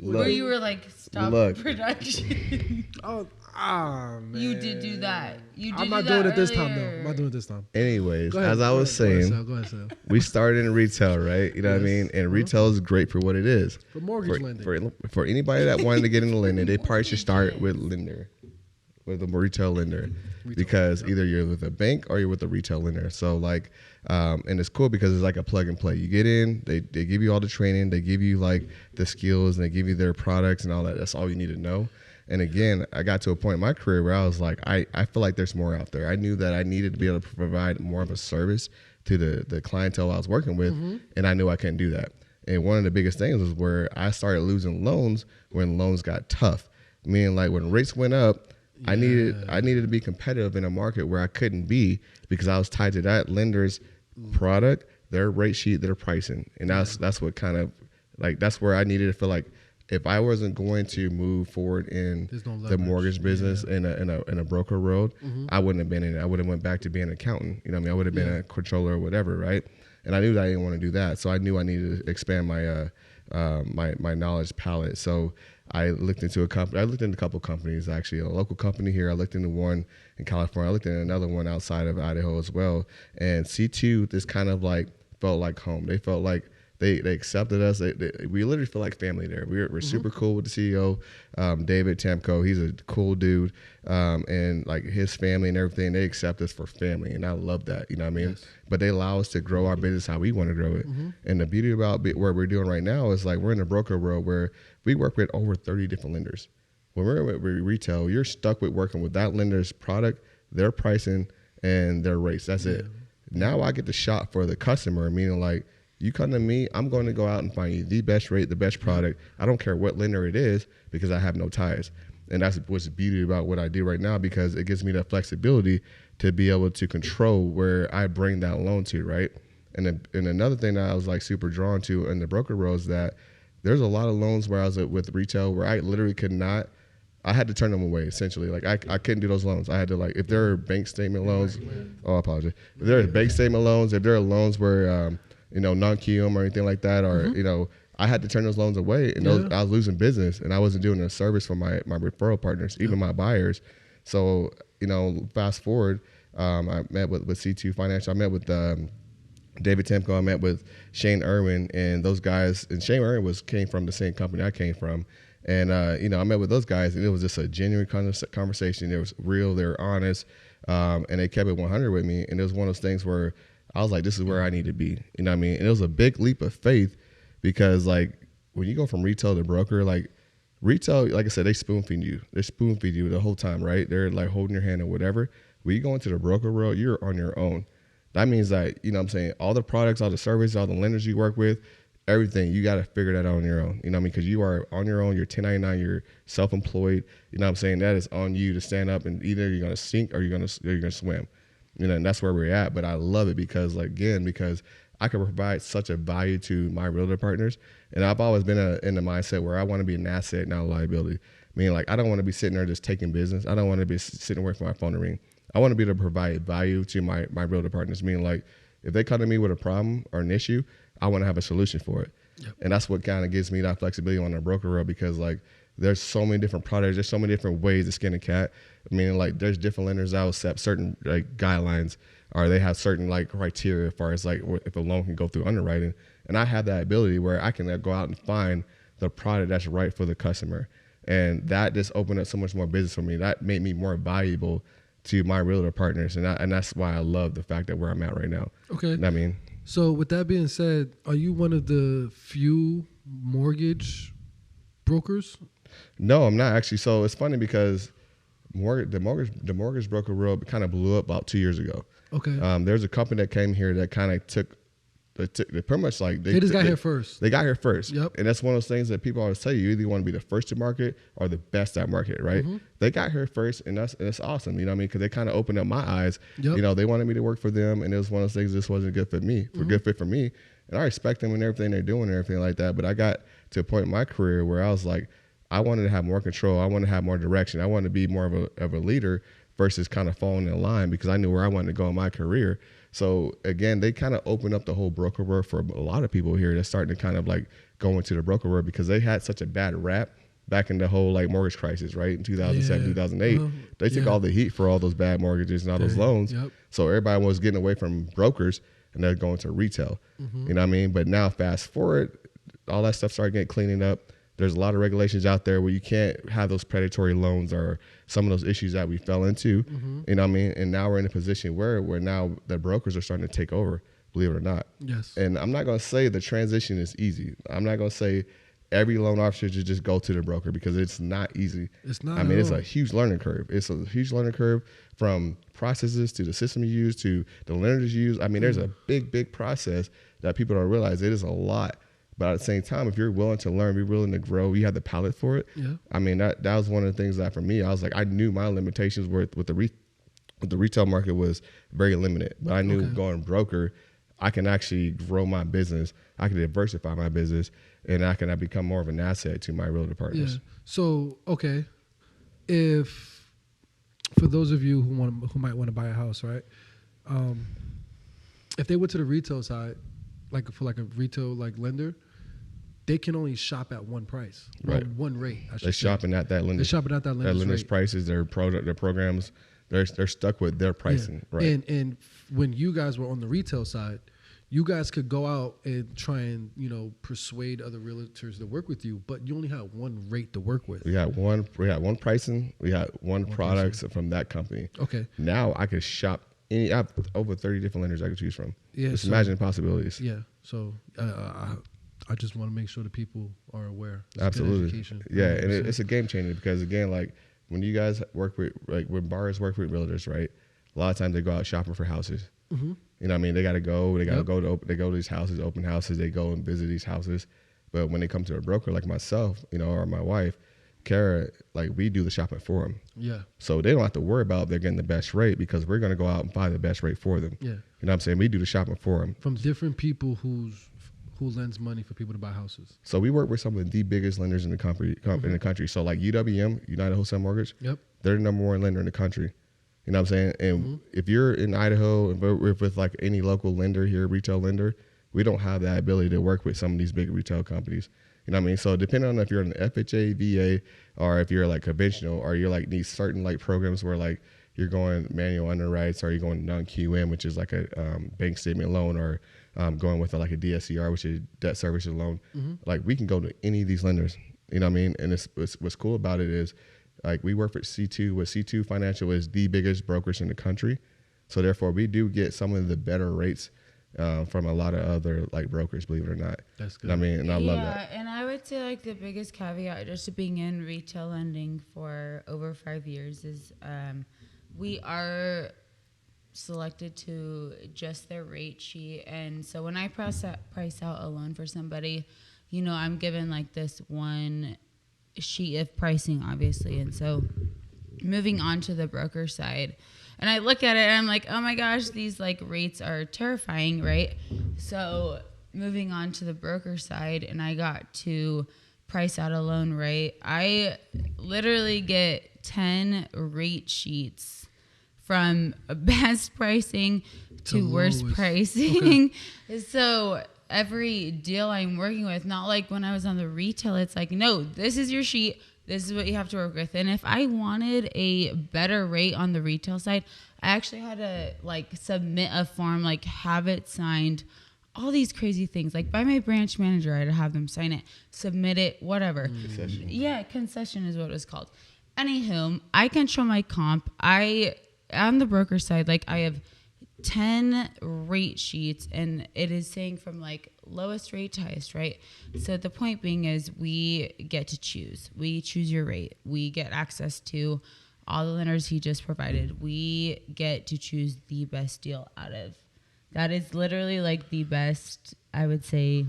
where you were like, stop production? Oh, man. You did do that. I'm not doing it this time, though. I'm not doing it this time. Anyways, Go ahead, as I was saying, go ahead, Sal. we started in retail, right? You know what I mean? And retail is great for what it is. For mortgage lending. For anybody that wanted to get into lending, they probably should start with a retail lender. Because either you're with a bank or you're with a retail lender. So like, and it's cool because it's like a plug and play. You get in, they give you all the training, they give you like the skills, and they give you their products and all that. That's all you need to know. And again, I got to a point in my career where I was like, I feel like there's more out there. I knew that I needed to be able to provide more of a service to the clientele I was working with, and I knew I couldn't do that. And one of the biggest things was where I started losing loans when loans got tough. Meaning like when rates went up, I needed to be competitive in a market where I couldn't be because I was tied to that lender's product, their rate sheet, their pricing. And that's what kind of like, that's where I needed to feel like if I wasn't going to move forward in the mortgage business in a broker world, I wouldn't have been in it. I would have went back to being an accountant. You know what I mean? I would have been a controller or whatever, right? And I knew that I didn't want to do that. So I knew I needed to expand my my knowledge palette. So I looked into a couple companies, actually, a local company here. I looked into one in California. I looked into another one outside of Idaho as well. And C2 just kind of like felt like home. They felt like they accepted us. We literally feel like family there. We're super cool with the CEO, David Temko. He's a cool dude, and like his family and everything. They accept us for family, and I love that. You know what I mean? Yes. But they allow us to grow our business how we want to grow it. And the beauty about what we're doing right now is like we're in the broker world where we work with over 30 different lenders. When we're with retail, you're stuck with working with that lender's product, their pricing, and their rates. That's it. Now I get the shot for the customer, meaning like, you come to me, I'm going to go out and find you the best rate, the best product. I don't care what lender it is because I have no ties. And that's what's the beauty about what I do right now because it gives me that flexibility to be able to control where I bring that loan to, right? And another thing that I was like super drawn to in the broker world is that there's a lot of loans where I was with retail where I literally could not, I had to turn them away essentially. Like I couldn't do those loans. I had to like, if there are bank statement loans, I apologize. If there are bank statement loans, if there are loans where, non-QM or anything like that, or, I had to turn those loans away and I was losing business and I wasn't doing a service for my referral partners, even my buyers. So, fast forward, I met with C2 Financial. I met with David Temko. I met with Shane Irwin and those guys. And Shane Irwin came from the same company I came from. And, I met with those guys and it was just a genuine conversation. It was real. They were honest. And they kept it 100 with me. And it was one of those things where I was like, this is where I need to be. You know what I mean? And it was a big leap of faith because like when you go from retail to broker, like retail, like I said, they spoon feed you. They spoon feed you the whole time, right? They're like holding your hand or whatever. When you go into the broker world, you're on your own. That means that, you know what I'm saying, all the products, all the services, all the lenders you work with, everything, you got to figure that out on your own. You know what I mean? Because you are on your own. You're 1099. You're self-employed. You know what I'm saying? That is on you to stand up and either you're going to sink or you're going to swim. And that's where we're at. But I love it because I can provide such a value to my realtor partners. And I've always been in the mindset where I want to be an asset, not a liability. Meaning like I don't want to be sitting there just taking business. I don't want to be sitting waiting for my phone to ring. I want to be able to provide value to my realtor partners. Meaning like if they come to me with a problem or an issue, I want to have a solution for it. Yep. And that's what kind of gives me that flexibility on the broker world because like there's so many different products. There's so many different ways to skin a cat. I mean, like there's different lenders that will set certain like guidelines or they have certain like criteria as far as like if a loan can go through underwriting. And I have that ability where I can go out and find the product that's right for the customer. And that just opened up so much more business for me. That made me more valuable to my realtor partners. And that's why I love the fact that where I'm at right now. Okay. You know what I mean? So with that being said, are you one of the few mortgage brokers? No, I'm not actually. So it's funny because the mortgage broker world kind of blew up about 2 years ago. Okay. There's a company that came here that kind of they pretty much like they got here first. They got here first. Yep. And that's one of those things that people always tell you either want to be the first to market or the best at market, right? They got here first, and that's awesome. You know what I mean? Because they kind of opened up my eyes. Yep. They wanted me to work for them, and it was one of those things. This wasn't good for me, good fit for me, and I respect them and everything they're doing and everything like that. But I got to a point in my career where I was like, I wanted to have more control. I wanted to have more direction. I wanted to be more of a leader versus kind of falling in line because I knew where I wanted to go in my career. So again, they kind of opened up the whole broker world for a lot of people here that's starting to kind of like go into the broker world because they had such a bad rap back in the whole like mortgage crisis, right? In 2007, 2008, they took all the heat for all those bad mortgages and all those loans. So everybody was getting away from brokers and they're going to retail. You know what I mean? But now fast forward, all that stuff started getting cleaning up. There's a lot of regulations out there where you can't have those predatory loans or some of those issues that we fell into. You know what I mean? And now we're in a position where now the brokers are starting to take over, believe it or not. Yes. And I'm not going to say the transition is easy. I'm not going to say every loan officer should just go to the broker because it's not easy. It's not. I mean, it's a huge learning curve. It's a huge learning curve from processes to the system you use to the lenders you use. I mean, there's a big process that people don't realize. It is a lot. But at the same time, if you're willing to learn, be willing to grow, you have the palate for it. Yeah. I mean, that was one of the things that for me, I was like, I knew my limitations were with the retail market was very limited. But I knew going broker, I can actually grow my business. I can diversify my business, and I can become more of an asset to my realtor partners. Yeah. So, okay, if for those of you who might want to buy a house, right? If they went to the retail side, like for like a retail like lender, they can only shop at one price, right? One rate. They're shopping at that lender. They're shopping at that lender's prices, their programs. They're stuck with their pricing, right? And when you guys were on the retail side, you guys could go out and try and persuade other realtors to work with you, but you only had one rate to work with. We had one pricing. We had one products from that company. Okay. Now I could shop. I have over 30 different lenders I could choose from. Yeah. Just imagine the possibilities. Yeah. So I just want to make sure that people are aware. It's Absolutely. Yeah, and it's a game changer because again, like when you guys work with when buyers work with realtors, right? A lot of times they go out shopping for houses. Mm-hmm. You know what I mean? They got to go. They got to go to these houses, open houses. They go and visit these houses. But when they come to a broker like myself, or my wife, Kara, like we do the shopping for them. Yeah. So they don't have to worry about if they're getting the best rate because we're going to go out and buy the best rate for them. Yeah. You know what I'm saying? We do the shopping for them. From different people who lends money for people to buy houses. So we work with some of the biggest lenders in the country. In the country. So like UWM, United Wholesale Mortgage. Yep. They're the number one lender in the country. You know what I'm saying? And if you're in Idaho and with like any local lender here, retail lender, we don't have that ability to work with some of these big retail companies. You know what I mean? So depending on if you're in the FHA, VA, or if you're like conventional, or you're like these certain like programs where like you're going manual underwrites, or you're going non-QM, which is like a bank statement loan, or going with like a DSCR, which is debt services loan. Like we can go to any of these lenders. You know what I mean? And what's cool about it is like we work for C2. With C2 Financial is the biggest brokerage in the country, so therefore we do get some of the better rates from a lot of other like brokers, believe it or not. That's good. I mean, and I love that. Yeah, and I would say like the biggest caveat just to being in retail lending for over 5 years is we are selected to just their rate sheet. And so when I price out a loan for somebody, I'm given like this one sheet of pricing, obviously. And so moving on to the broker side, and I look at it and I'm like, oh my gosh, these like rates are terrifying, right? So moving on to the broker side, and I got to price out a loan, right? I literally get 10 rate sheets from best pricing to worst pricing. Okay. So every deal I'm working with, not like when I was on the retail, it's like, no, this is your sheet. This is what you have to work with. And if I wanted a better rate on the retail side, I actually had to like submit a form, like have it signed, all these crazy things. Like by my branch manager, I had to have them sign it, submit it, whatever. Concession. Yeah, concession is what it was called. Anywho, I control my comp. On the broker side, like I have 10 rate sheets, and it is saying from like lowest rate to highest rate. So the point being is we get to choose. We choose your rate. We get access to all the lenders he just provided. We get to choose the best deal out of. That is literally like the best, I would say,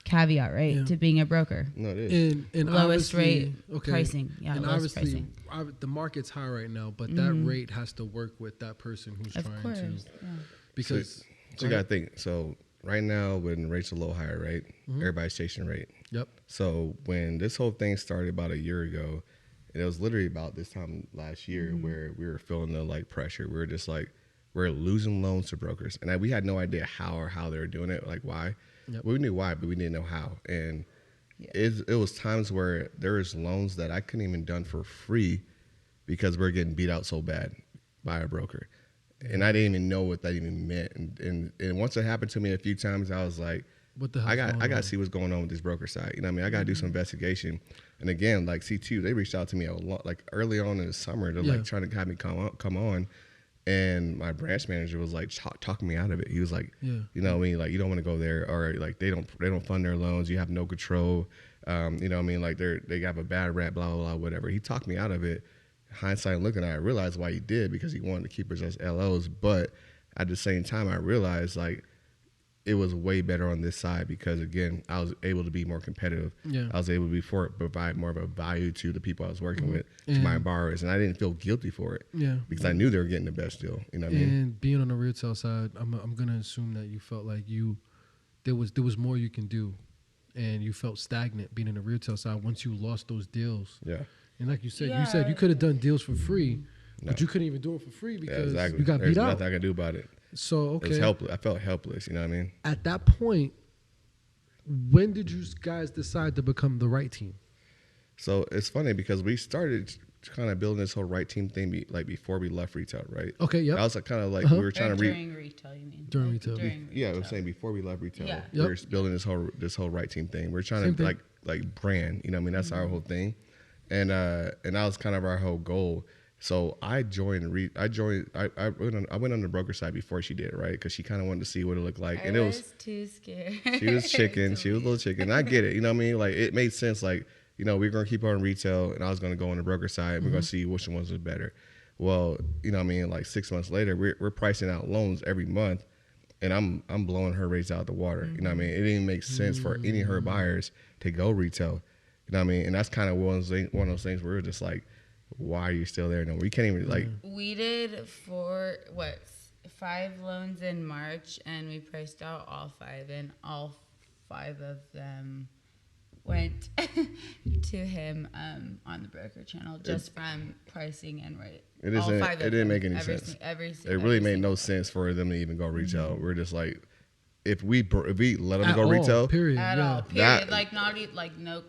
caveat, right, to being a broker. No, it is. And lowest rate pricing. Yeah, and lowest obviously, pricing. the market's high right now, but that rate has to work with that person who's Of trying course, to. yeah. Because so you got to think. So right now, when rates are a little higher, right? Everybody's chasing rate. Yep. So when this whole thing started about a year ago, and it was literally about this time last year where we were feeling the like pressure. We were just like, we're losing loans to brokers, and we had no idea how they were doing it, like why. Yep. Well, we knew why, but we didn't know how. And it was times where there was loans that I couldn't even done for free because we're getting beat out so bad by a broker. And I didn't even know what that even meant. And once it happened to me a few times, I was like, what the hell? I got to see what's going on with this broker side. You know what I mean? I got to do some investigation. And again, like C2, they reached out to me a lot, like early on in the summer to like trying to have me come on. And my branch manager was like talking me out of it. He was like, you know what I mean? Like, you don't want to go there, or like they don't fund their loans. You have no control. You know what I mean? Like they have a bad rap, blah, blah, blah, whatever. He talked me out of it. Hindsight looking at it, I realized why he did, because he wanted to keep us as LOs. But at the same time, I realized like it was way better on this side because, again, I was able to be more competitive. Yeah. I was able to provide more of a value to the people I was working with, to my borrowers, and I didn't feel guilty for it. Yeah. Because I knew they were getting the best deal. You know what I mean? And being on the retail side, I'm gonna assume that you felt like there was more you can do, and you felt stagnant being in the retail side once you lost those deals. Yeah. And like you said you could have done deals for free, No. but you couldn't even do it for free because exactly. you got There's beat out. nothing I could do about it. So okay, It's helpless. I felt helpless. You know what I mean? at that point, when did you guys decide to become the Wright Team? So it's funny because we started kind of building this whole Wright Team thing like before we left retail, right? Okay, yep. I was kind of like we were trying to during retail, you mean? During retail. Yeah, I was saying before we left retail, Yeah. we were building this whole Wright Team thing. We're trying Same to thing. like brand, you know what I mean? That's our whole thing. And that was kind of our whole goal. So I joined. I went on the broker side before she did, right? Because she kind of wanted to see what it looked like, and I it was too scared. she was chicken. She was a little chicken. I get it. You know what I mean? Like it made sense. Like, you know, we're gonna keep her on retail, and I was gonna go on the broker side. And we're gonna see which ones was better. Well, you know what I mean? Like 6 months later, we're pricing out loans every month, and I'm blowing her rates out the water. You know what I mean? It didn't make sense for any of her buyers to go retail. You know what I mean? And that's kind of one of those things where we're just like, why are you still there? No, we can't even like. We did 5 loans in March, and we priced out all 5, and all 5 of them went to him on the broker channel just from pricing and rate. It didn't make any sense. It really made no sense for them to even go retail. We're just like, if we let them go retail, period. At all, period. That- like not even no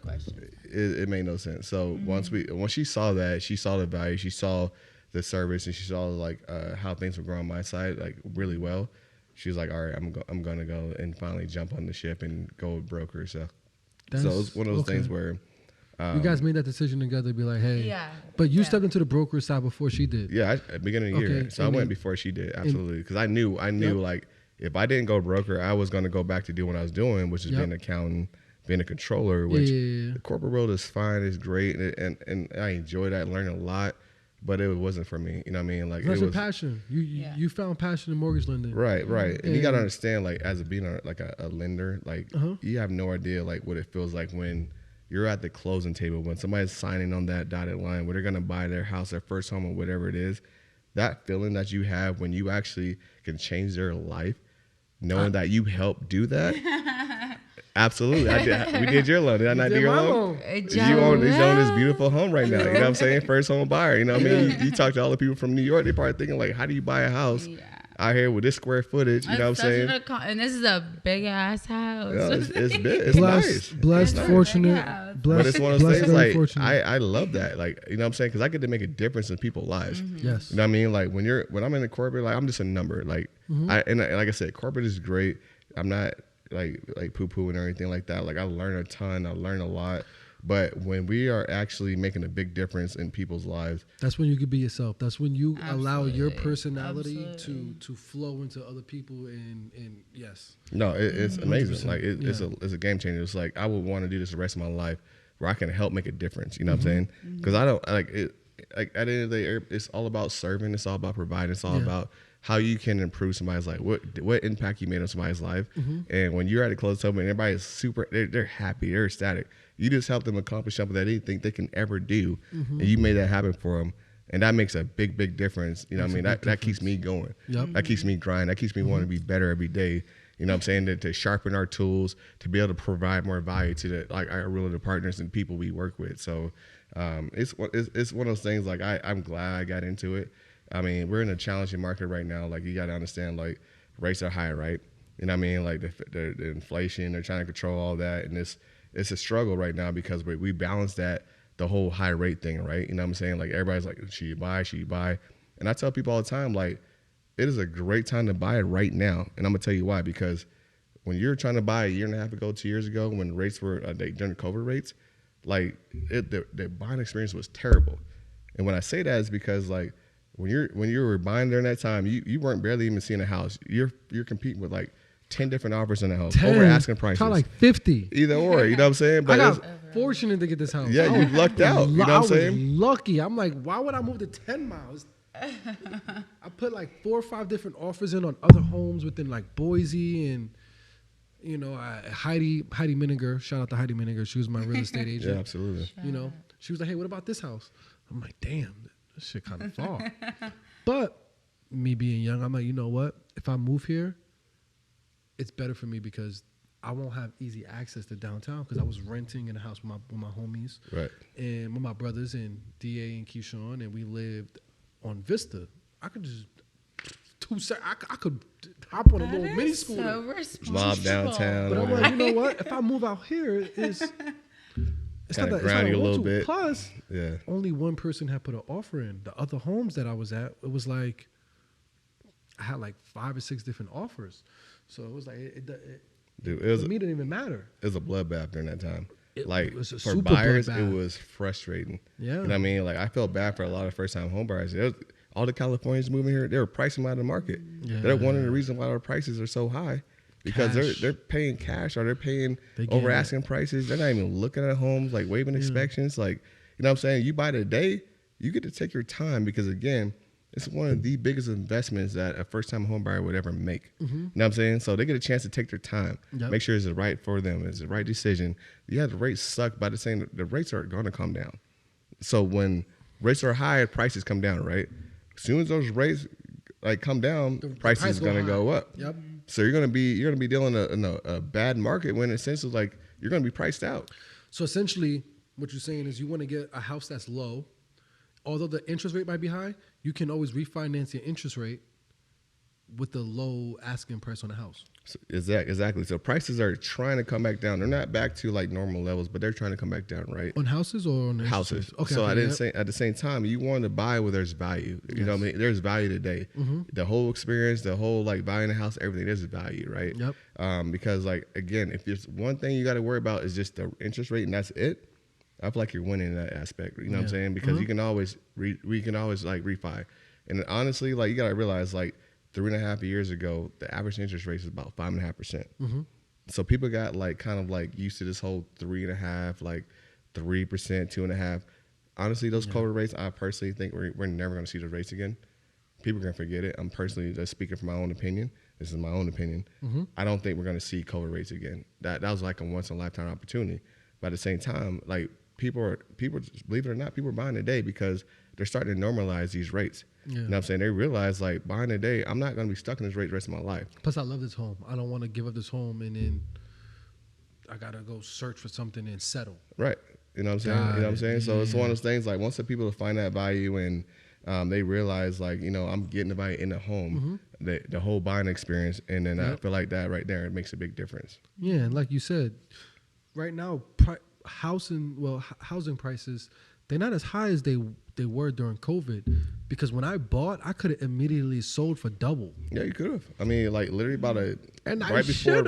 question. it made no sense. So once she saw that, she saw the value, she saw the service, and she saw like how things were growing on my side like really well. She was like, all right, I'm gonna go and finally jump on the ship and go with broker. So it was one of those things where you guys made that decision together to be like, hey. Yeah. But you stepped into the broker side before she did. yeah, at the beginning of the year. So I went before she did, absolutely, because I knew like if I didn't go broker, I was gonna go back to do what I was doing, which is being an accountant, being a controller. Which the corporate world is fine, it's great, and I enjoy that, learn a lot. But it wasn't for me. You know what I mean? Like That's it was passion. You found passion in mortgage lending. right. And you gotta understand, like as being a lender, like you have no idea like what it feels like when you're at the closing table, when somebody's signing on that dotted line where they're gonna buy their house, their first home, or whatever it is. That feeling that you have when you actually can change their life, knowing that you helped do that. Absolutely. I did. We did your loan. Did I not do your loan? You own this beautiful home right now. You know what I'm saying? First home buyer. You know what I mean? You talk to all the people from New York, they're probably thinking like, how do you buy a house out here with this square footage? You know what I'm saying? And this is a big ass house. Yeah, it's big. It's nice. Blessed, It's fortunate. nice. Blessed, But it's one of those blessed, things very like fortunate. I love that. Like, you know what I'm saying? Because I get to make a difference in people's lives. Yes. You know what I mean? Like when I'm in the corporate, like I'm just a number. Like like I said, corporate is great. I'm not like poo-poo and everything like that. Like I learn a ton. I learn a lot. But when we are actually making a big difference in people's lives, that's when you can be yourself. That's when you allow your Absolutely. personality Absolutely. to flow into other people. And yes, no, it's amazing. 100%. Like it's a game changer. It's like I would want to do this the rest of my life, where I can help make a difference. You know what I'm saying? Because I don't like it. Like at the end of the day, it's all about serving. It's all about providing. It's all about how you can improve somebody's life. What impact you made on somebody's life. And when you're at a closed table and everybody's super, they're happy, they're ecstatic. You just help them accomplish something that they didn't think they can ever do, and you made that happen for them. And that makes a big, big difference. You know what I mean? That keeps me going. Yep. That keeps me grinding. That keeps me wanting to be better every day. You know what I'm saying? To sharpen our tools, to be able to provide more value to our realtor partners and people we work with. So it's one of those things. Like I'm glad I got into it. I mean, we're in a challenging market right now. Like, you got to understand, like, rates are high, right? You know what I mean? Like, the inflation, they're trying to control all that. And it's a struggle right now because we balance that, the whole high rate thing, right? You know what I'm saying? Like, everybody's like, should you buy? Should you buy? And I tell people all the time, like, it is a great time to buy it right now. And I'm going to tell you why. Because when you're trying to buy a year and a half ago, 2 years ago, when rates were during COVID rates, like, the buying experience was terrible. And when I say that is because, like, when you were buying during that time, you weren't barely even seeing a house. You're competing with like 10 different offers in the house, 10, over asking prices. Probably like 50. Either or, you know what I'm saying? But I got fortunate to get this house. yeah, you lucked out. You know what I'm saying? I was lucky. I'm like, why would I move to 10 miles? I put like 4 or 5 different offers in on other homes within like Boise and, you know, Heidi Miniger. Shout out to Heidi Miniger. She was my real estate agent. Yeah, absolutely. You know, she was like, hey, what about this house? I'm like, damn, this shit kind of far. But me being young, I'm like, you know what? If I move here, it's better for me because I won't have easy access to downtown because I was renting in a house with my homies. Right. And with my brothers and DA and Keyshawn, and we lived on Vista. I could just I could hop on a little mini scooter. So responsible. Mob downtown. But I'm like, you know what? If I move out here, it's not that ground you a I want little to. bit. Plus, Yeah. only one person had put an offer in. The other homes that I was at, it was like I had like 5 or 6 different offers. So it was like Dude, it was for me, it didn't even matter. It was a bloodbath during that time. It Like, was a for super buyers, bloodbath. it was frustrating. Yeah. You know what I mean? Like, I felt bad for a lot of first-time home buyers. All the Californians moving here, they were pricing them out of the market. Yeah. They're one of the reasons why our prices are so high. Because Cash. they're paying cash or they're paying They over getting asking prices. They're not even looking at homes, like waiving inspections. Like, you know what I'm saying? You buy today, you get to take your time because, again, it's one of the biggest investments that a first-time home buyer would ever make. You know what I'm saying? So they get a chance to take their time, Yep. make sure it's the right for them, it's the right decision. Yeah, the rates suck, but the rates are going to come down. So when rates are high, prices come down, right? As soon as those rates like come down, The prices price is going to high. go up. Yep. So you're going to be dealing in a bad market when essentially like you're going to be priced out. So essentially, what you're saying is you want to get a house that's low. Although the interest rate might be high, you can always refinance your interest rate with the low asking price on the house. So, exactly. So prices are trying to come back down. They're not back to like normal levels, but they're trying to come back down, right? On houses or on the interest Houses. rates? Okay. So okay, I didn't yep. say at the same time you want to buy where there's value. You know what I mean? There's value today. Mm-hmm. The whole experience, the whole like buying a house, everything. There's value, right? Yep. Because like again, if there's one thing you got to worry about is just the interest rate, and that's it. I feel like you're winning in that aspect. You know what I'm saying? Because you can always we can always like refi. And honestly, like you got to realize like 3.5 years ago, the average interest rate is about 5.5%. So people got like kind of like used to this whole 3.5, like 3%, 2.5. Honestly, those COVID rates, I personally think we're never going to see those rates again. People are going to forget it. I'm personally just speaking from my own opinion. This is my own opinion. I don't think we're going to see COVID rates again. That was like a once in a lifetime opportunity. But at the same time, like people, believe it or not, people are buying today because they're starting to normalize these rates. Yeah. You know what I'm saying? They realize like buying today, I'm not going to be stuck in this rate the rest of my life. Plus, I love this home. I don't want to give up this home and then I got to go search for something and settle. Right. You know what I'm saying? You know what I'm saying? So it's one of those things like once the people find that value and they realize like, you know, I'm getting the value in the home, the whole buying experience. And then I feel like that right there, it makes a big difference. Yeah. And like you said, right now, housing prices, they're not as high as they were during COVID, because when I bought, I could have immediately sold for double. Yeah, you could have. I mean, like literally about I before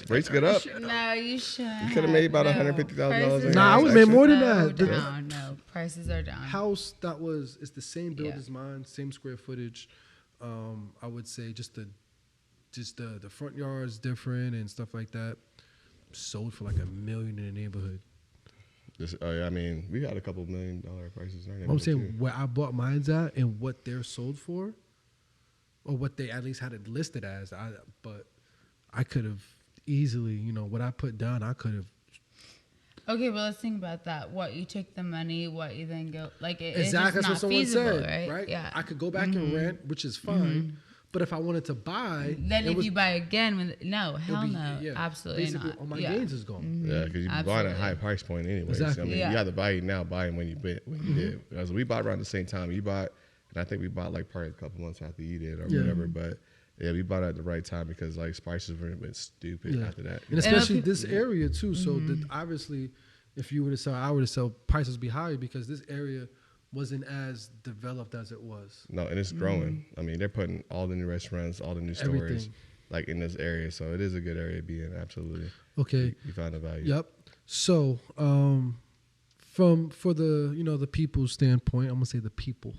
rates get up, No, you shouldn't. you could have made about $150,000. Nah, I would make more than that. No, prices are down. House that it's the same build Yeah. as mine, same square footage. I would say just the front yard is different and stuff like that. Sold for like $1 million in the neighborhood. I mean, we had a couple $1 million prices in our I'm neighborhood, saying too. where I bought mine's at and what they're sold for, or what they at least had it listed as. But I could have easily, you know, what I put down, I could have. Okay, well, let's think about that. What you take the money, what you then go like it, Exactly, it's that's just what not someone feasible, said, right? Yeah. I could go back and rent, which is fine. But if I wanted to buy, Then if you buy again, no, hell no, yeah, absolutely basically, not. all my yeah. gains is gone. Yeah, because you bought at a Absolutely. high price point anyway. Exactly. So, I mean, Yeah. you got the value now buying when you did. Because we bought around the same time. You bought And I think we bought like probably a couple months after you did or Yeah. whatever. But yeah, we bought it at the right time because like prices went stupid after that. And especially this area too. So that obviously, if you were to sell, I were to sell, prices be higher because this area wasn't as developed as it was. No, and it's growing. I mean, they're putting all the new restaurants, all the new stores, Everything. like in this area. So it is a good area to be in. Absolutely. Okay. You find the value. Yep. So, for the the people's standpoint, I'm gonna say the people.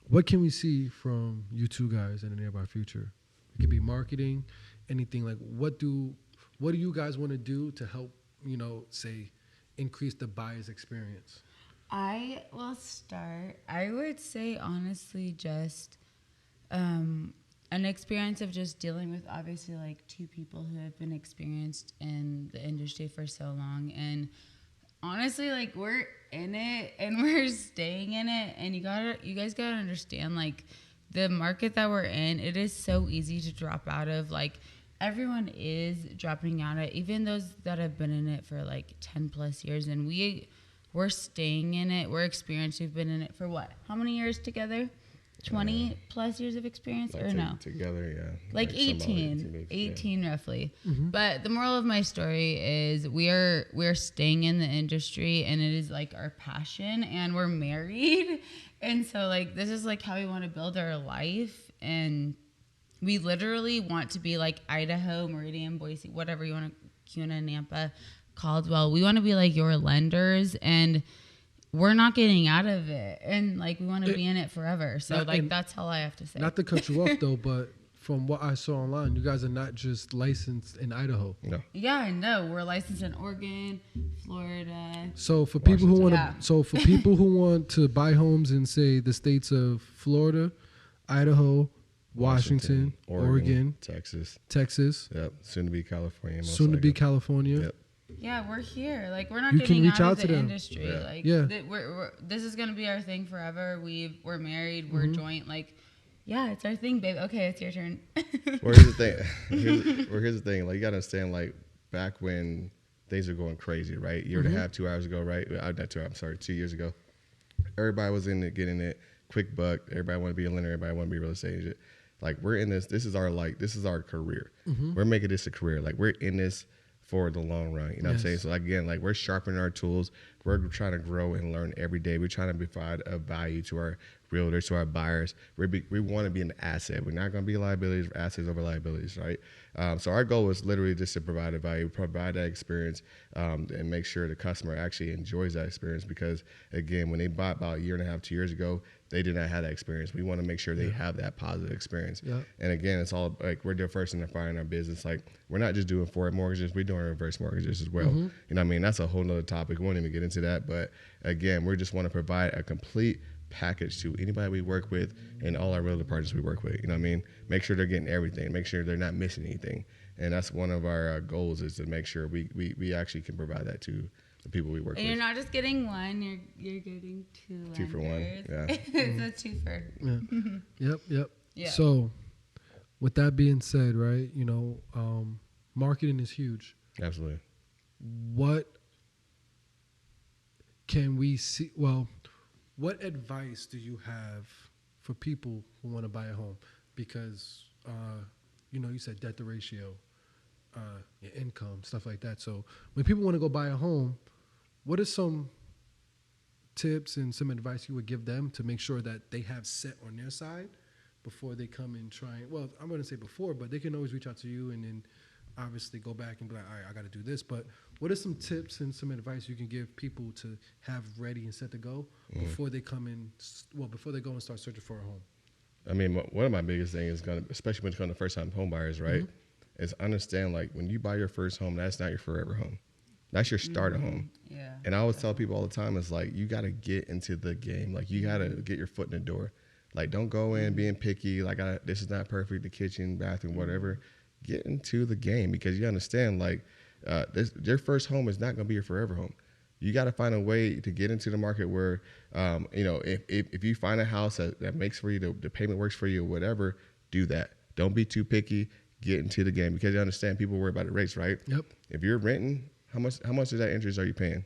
What can we see from you two guys in the nearby future? It could be marketing, anything like what do you guys want to do to help say increase the buyer's experience? I will start. I would say honestly, just an experience of just dealing with obviously like two people who have been experienced in the industry for so long, and honestly like we're in it and we're staying in it, and you guys gotta understand like the market that we're in, it is so easy to drop out of. Like everyone is dropping out of, even those that have been in it for like 10 plus years, and we're staying in it. We're experienced. We've been in it for what? How many years together? 20 plus years of experience, Like or no? Together, yeah. Like some 18 yeah. roughly. But the moral of my story is we're staying in the industry, and it is like our passion, and we're married. And so like this is like how we want to build our life, and we literally want to be like Idaho, Meridian, Boise, whatever you want to, Kuna, Nampa, Caldwell. We want to be like your lenders, and we're not getting out of it, and like we want to be in it forever. So like that's all I have to say. Not to cut you off though, but from what I saw online, you guys are not just licensed in Idaho. No. Yeah, I know. We're licensed in Oregon, Florida. So for people who want to, Yeah. so for people who want to buy homes in say the states of Florida, Idaho, Washington, Oregon, Texas, Yep. Soon to be California. most soon to be likely. California. Yep. Yeah, we're here. Like we're not You can getting reach out out of to the them. industry. Yeah. Like Yeah. this is gonna be our thing forever. We're married. We're joint. Like, yeah, it's our thing, babe. Okay, it's your turn. Well, here's the thing. Here's the thing. Like you gotta understand. Like back when things are going crazy, right? Year and a half, 2 hours ago, right? Not 2 hours. I'm sorry, 2 years ago. Everybody was in it, getting it, quick buck. Everybody want to be a lender. Everybody want to be a real estate agent. Like we're in this. This is our career. We're making this a career. Like we're in this for the long run. You know what I'm saying? So again, like we're sharpening our tools. We're trying to grow and learn every day. We're trying to provide a value to our realtors, to our buyers. We want to be an asset. We're not going to be liabilities, assets over liabilities, right? So our goal is literally just to provide a value, provide that experience, and make sure the customer actually enjoys that experience. Because again, when they bought about a year and a half, 2 years ago, they did not have that experience. We want to make sure they have that positive experience. Yeah. And again, it's all like we're the first in the fire in our business. Like we're not just doing forward mortgages, we're doing reverse mortgages as well. You know what I mean? That's a whole nother topic. We won't even get into that. But again, we just want to provide a complete package to anybody we work with and all our realtor partners we work with. You know what I mean? Make sure they're getting everything. Make sure they're not missing anything. And that's one of our goals, is to make sure we actually can provide that to the people we work And with. you're not just getting one, you're getting two. 2 for 1. lenders. Yeah. It's a twofer. Yeah. Yep. Yeah. So with that being said, right, marketing is huge. Absolutely. What can we see? Well, what advice do you have for people who want to buy a home? Because, you said debt to ratio, your income, stuff like that. So when people want to go buy a home, what are some tips and some advice you would give them to make sure that they have set on their side before they come and try? Well, I'm going to say before, but they can always reach out to you and then obviously go back and be like, all right, I got to do this. But what are some tips and some advice you can give people to have ready and set to go before they come in, before they go and start searching for a home? I mean, one of my biggest things is especially when it comes to first-time home buyers, right, is understand, like, when you buy your first home, that's not your forever home. That's your starter home. Yeah. And I always tell people all the time, it's like, you got to get into the game. Like, you got to get your foot in the door. Like, don't go in being picky. Like, this is not perfect, the kitchen, bathroom, whatever. Get into the game, because you understand, like, your first home is not going to be your forever home. You got to find a way to get into the market where, if you find a house that makes for you, the payment works for you or whatever, do that. Don't be too picky. Get into the game, because you understand people worry about the rates, right? Yep. If you're renting, how much of that interest are you paying?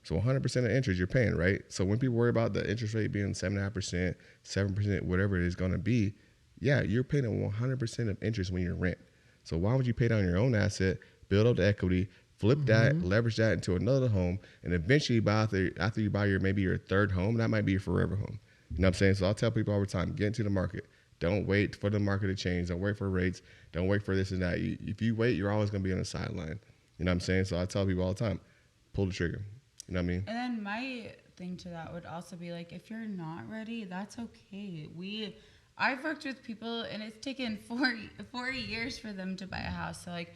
So 100% of interest you're paying, right? So when people worry about the interest rate being 7.5%, 7%, whatever it is going to be, yeah, you're paying 100% of interest when you rent. So why would you pay down your own asset, build up the equity, flip that, leverage that into another home, and eventually after you buy your third home, that might be your forever home. You know what I'm saying? So I'll tell people all the time, get into the market. Don't wait for the market to change. Don't wait for rates. Don't wait for this and that. If you wait, you're always going to be on the sideline. You know what I'm saying? So I tell people all the time, pull the trigger. You know what I mean? And then my thing to that would also be like, if you're not ready, that's okay. I've worked with people, and it's taken 4 years for them to buy a house. So like,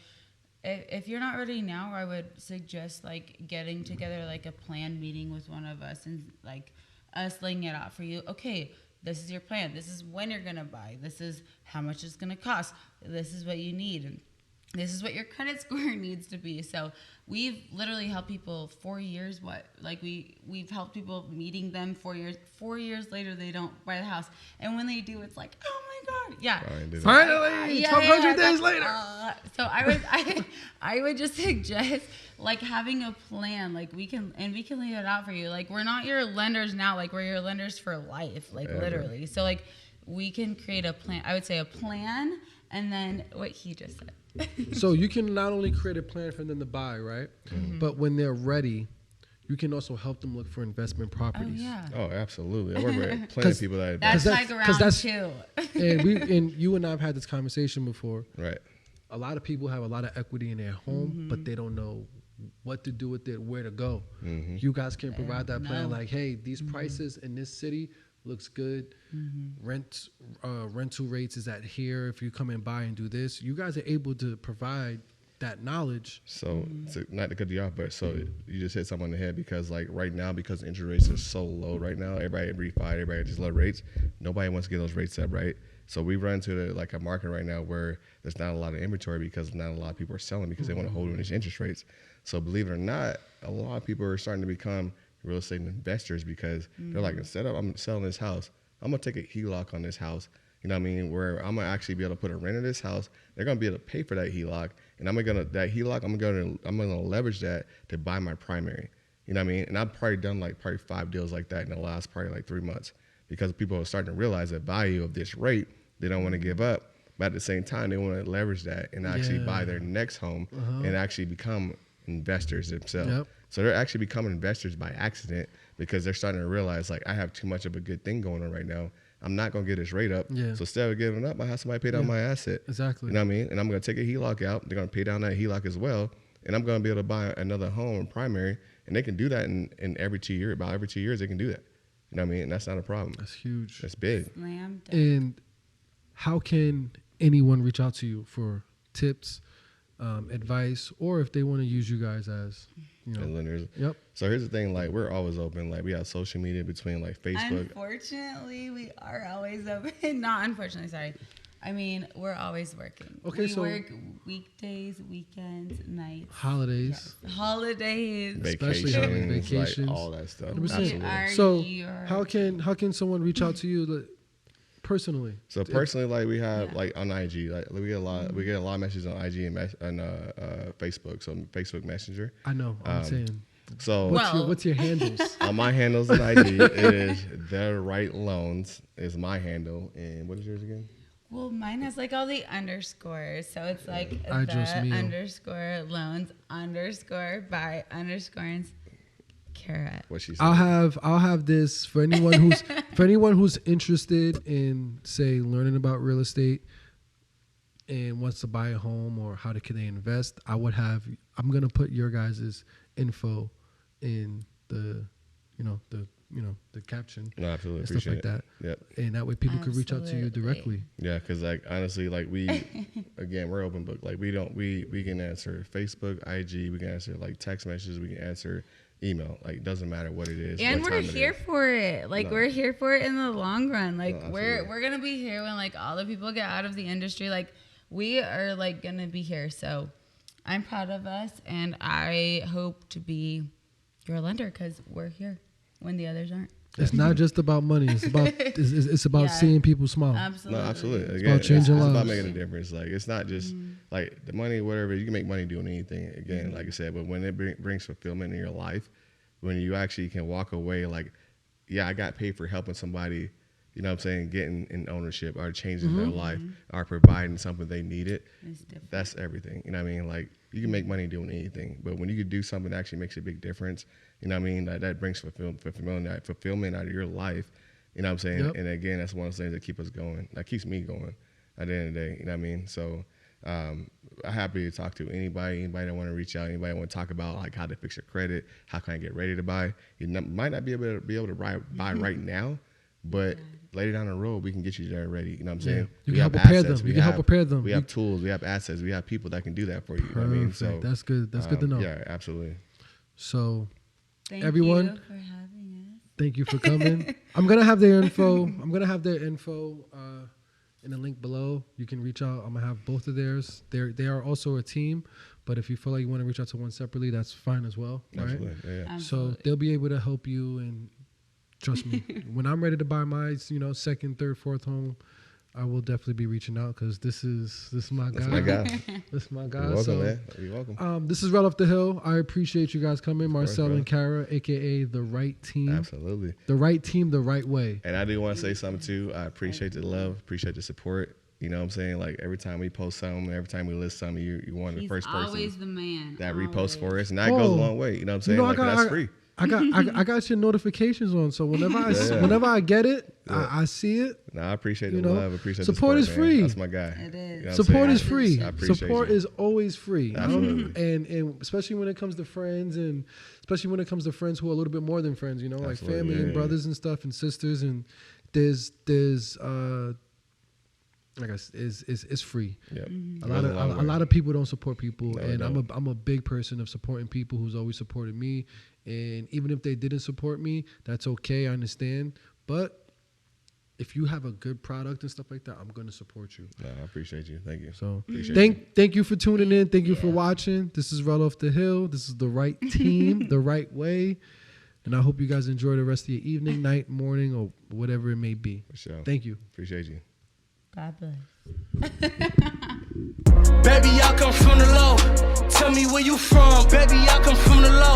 if you're not ready now, I would suggest like getting together like a planned meeting with one of us, and like us laying it out for you. Okay, this is your plan. This is when you're gonna buy. This is how much it's gonna cost. This is what you need. And this is what your credit score needs to be. So we've literally helped people 4 years. We've helped people meeting them 4 years. 4 years later, they don't buy the house, and when they do, it's like, oh my god, yeah, finally, 1,200 days later. So I would just suggest like having a plan. Like we can lay it out for you. Like we're not your lenders now. Like we're your lenders for life. Like literally. So like we can create a plan. I would say a plan, and then what he just said. So you can not only create a plan for them to buy, right? Mm-hmm. But when they're ready, you can also help them look for investment properties. Oh, yeah. Oh, absolutely. I work with plenty of people that that's like around too. And you and I have had this conversation before. Right. A lot of people have a lot of equity in their home, but they don't know what to do with it, where to go. Mm-hmm. You guys can provide that plan. Like, hey, these prices in this city looks good. Rental rates is at here. If you come and buy and do this, you guys are able to provide that knowledge. So not to cut you off, but so you just hit something on the head, because like right now, because interest rates are so low right now, everybody refi, everybody just low rates. Nobody wants to get those rates up, right? So we run into like a market right now where there's not a lot of inventory because not a lot of people are selling because they want to hold on these interest rates. So believe it or not, a lot of people are starting to become real estate investors because they're like, instead of I'm selling this house, I'm gonna take a HELOC on this house. You know what I mean? Where I'm gonna actually be able to put a rent in this house. They're gonna be able to pay for that HELOC, and I'm gonna leverage that to buy my primary. You know what I mean? And I've probably done like 5 deals like that in the last like 3 months, because people are starting to realize the value of this rate. They don't want to give up, but at the same time, they want to leverage that and actually buy their next home and actually become investors themselves. Yep. So they're actually becoming investors by accident because they're starting to realize, like, I have too much of a good thing going on right now. I'm not going to get this rate up. Yeah. So instead of giving up, I have somebody pay down my asset. Exactly. You know what I mean? And I'm going to take a HELOC out. They're going to pay down that HELOC as well. And I'm going to be able to buy another home in primary. And they can do that in every 2 years. About every 2 years, they can do that. You know what I mean? And that's not a problem. That's huge. That's big. Slam dunk. And how can anyone reach out to you for tips, advice, or if they want to use you guys as, lenders? Yep. So here's the thing, like, we're always open. Like, we have social media between like Facebook. Unfortunately, we are always open. Not unfortunately, sorry. I mean, we're always working. Okay, we so work weekdays, weekends, nights, holidays, holidays, especially vacations, like all that stuff. Absolutely. So how can someone reach out to you personally? So personally, like, we have like on IG, like we get a lot of messages on IG and Facebook. So Facebook Messenger. I know. I'm saying. So what's your handles? On my handles on IG, it is The Wright Loans is my handle, and what is yours again? Well, mine has like all the underscores, so it's like underscore loans underscore by underscore Kara. What she said. I'll have this for anyone who's interested in, say, learning about real estate and wants to buy a home or how can they invest. I'm gonna put your guys' info in the caption. No, absolutely. And appreciate stuff like that. Yep. And that way people can reach out to you directly. Yeah, because like honestly, like we're open book. Like we can answer Facebook, IG, we can answer like text messages, we can answer email. Like, doesn't matter what it is. And we're here for it. Like we're here for it in the long run. Like we're gonna be here when like all the people get out of the industry. Like we are like gonna be here. So I'm proud of us, and I hope to be your lender because we're here when the others aren't. It's not just about money. It's about seeing people smile. Absolutely. No, absolutely. It's Again, about changing lives. It's about making a difference. Like, it's not just like the money, whatever. You can make money doing anything. Again, like I said, but when it brings fulfillment in your life, when you actually can walk away like, yeah, I got paid for helping somebody, you know what I'm saying, getting in ownership or changing their life or providing something they needed. That's everything. You know what I mean? Like, you can make money doing anything, but when you could do something that actually makes a big difference, you know what I mean, that brings fulfillment out of your life. You know what I'm saying? Yep. And again, that's one of those things that keep us going. That keeps me going at the end of the day. You know what I mean? So I'm happy to talk to anybody that want to reach out, anybody want to talk about like how to fix your credit, how can I get ready to buy. You might not be able to buy right now, but later down the road, we can get you there ready. You know what I'm saying? You can help prepare them. You can help prepare them. We have tools, we have assets, we have people that can do that for you. You know what I mean? So that's good. That's good to know. Yeah, absolutely. So Thank everyone, you for having us. thank you for coming. I'm gonna have their info. In the link below. You can reach out. I'm gonna have both of theirs. They are also a team, but if you feel like you want to reach out to one separately, that's fine as well. Absolutely. Right? Yeah. Absolutely. So they'll be able to help you, and trust me, when I'm ready to buy my, second, third, fourth home, I will definitely be reaching out because this is my guy. That's my guy. This is my guy. You're welcome, So, man. You're welcome. this is Right Off the Hill. I appreciate you guys coming, course, Marcel bro. and Kara, aka the Wright Team. Absolutely. The Right Team, the right way. And I do want to say something too. I appreciate the love, appreciate the support. You know what I'm saying? Like every time we post something, every time we list something, you're one of the He's first always person the man. that always. reposts for us, and that goes a long way. You know what I'm saying? Like, that's free. I got your notifications on, so whenever I get it, I see it. No, I appreciate the You know, love, appreciate support the is support, man. free. That's my guy. It is. You know what I'm Support saying? is free. I appreciate Support you. is always free. Absolutely. And especially when it comes to friends, and especially when it comes to friends who are a little bit more than friends, like Absolutely, family and brothers and stuff and sisters, and there's like I said, it's free. Yep. A lot of people don't support people, No, and don't. I'm a big person of supporting people who's always supported me. And even if they didn't support me, that's okay. I understand. But if you have a good product and stuff like that, I'm gonna support you. No, I appreciate you. Thank you. So Appreciate thank you for tuning in. Thank you for watching. This is Right Off the Hill. This is the Right Team, the right way. And I hope you guys enjoy the rest of your evening, night, morning, or whatever it may be. For sure. Thank you. Appreciate you. God bless. Baby, I come from the low. Tell me where you from. Baby, I come from the low.